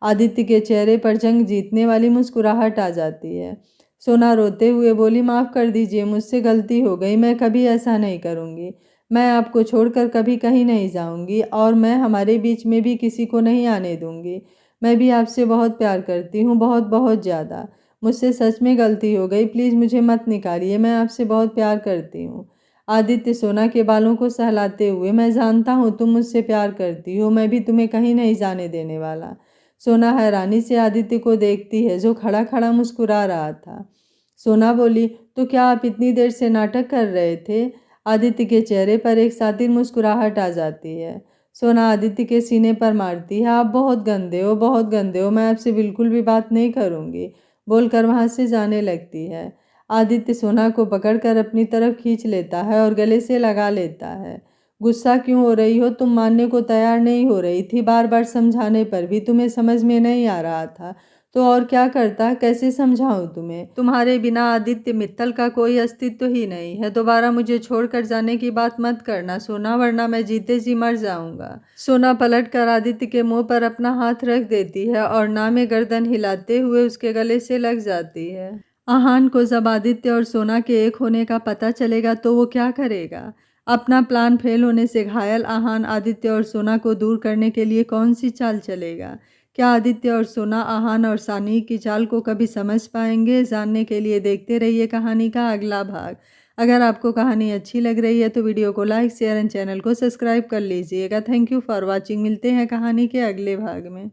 आदित्य के चेहरे पर जंग जीतने वाली मुस्कुराहट आ जाती है। सोना रोते हुए बोली, माफ़ कर दीजिए, मुझसे गलती हो गई, मैं कभी ऐसा नहीं करूँगी। मैं आपको छोड़कर कभी कहीं नहीं जाऊँगी और मैं हमारे बीच में भी किसी को नहीं आने दूँगी। मैं भी आपसे बहुत प्यार करती हूँ, बहुत बहुत ज़्यादा। मुझसे सच में गलती हो गई, प्लीज़ मुझे मत निकालिए, मैं आपसे बहुत प्यार करती हूँ। आदित्य सोना के बालों को सहलाते हुए, मैं जानता हूँ तुम मुझसे प्यार करती हो, मैं भी तुम्हें कहीं नहीं जाने देने वाला। सोना हैरानी से आदित्य को देखती है जो खड़ा खड़ा मुस्कुरा रहा था। सोना बोली, तो क्या आप इतनी देर से नाटक कर रहे थे? आदित्य के चेहरे पर एक सातिर मुस्कुराहट आ जाती है। सोना आदित्य के सीने पर मारती है, आप बहुत गंदे हो, बहुत गंदे हो, मैं आपसे बिल्कुल भी बात नहीं करूँगी बोलकर वहाँ से जाने लगती है। आदित्य सोना को पकड़कर अपनी तरफ खींच लेता है और गले से लगा लेता है। गुस्सा क्यों हो रही हो? तुम मानने को तैयार नहीं हो रही थी, बार बार समझाने पर भी तुम्हें समझ में नहीं आ रहा था, तो और क्या करता? कैसे समझाऊं तुम्हें? तुम्हारे बिना आदित्य मित्तल का कोई अस्तित्व ही नहीं है। दोबारा मुझे छोड़कर जाने की बात मत करना सोना, वरना मैं जीते जी मर जाऊंगा। सोना पलट कर आदित्य के मुंह पर अपना हाथ रख देती है और नामे गर्दन हिलाते हुए उसके गले से लग जाती है। आहान को जब आदित्य और सोना के एक होने का पता चलेगा तो वो क्या करेगा? अपना प्लान फेल होने से घायल आहान आदित्य और सोना को दूर करने के लिए कौन सी चाल चलेगा? क्या आदित्य और सोना आहान और सानी की चाल को कभी समझ पाएंगे? जानने के लिए देखते रहिए कहानी का अगला भाग। अगर आपको कहानी अच्छी लग रही है तो वीडियो को लाइक, शेयर एंड चैनल को सब्सक्राइब कर लीजिएगा। Thank you for watching. मिलते हैं कहानी के अगले भाग में।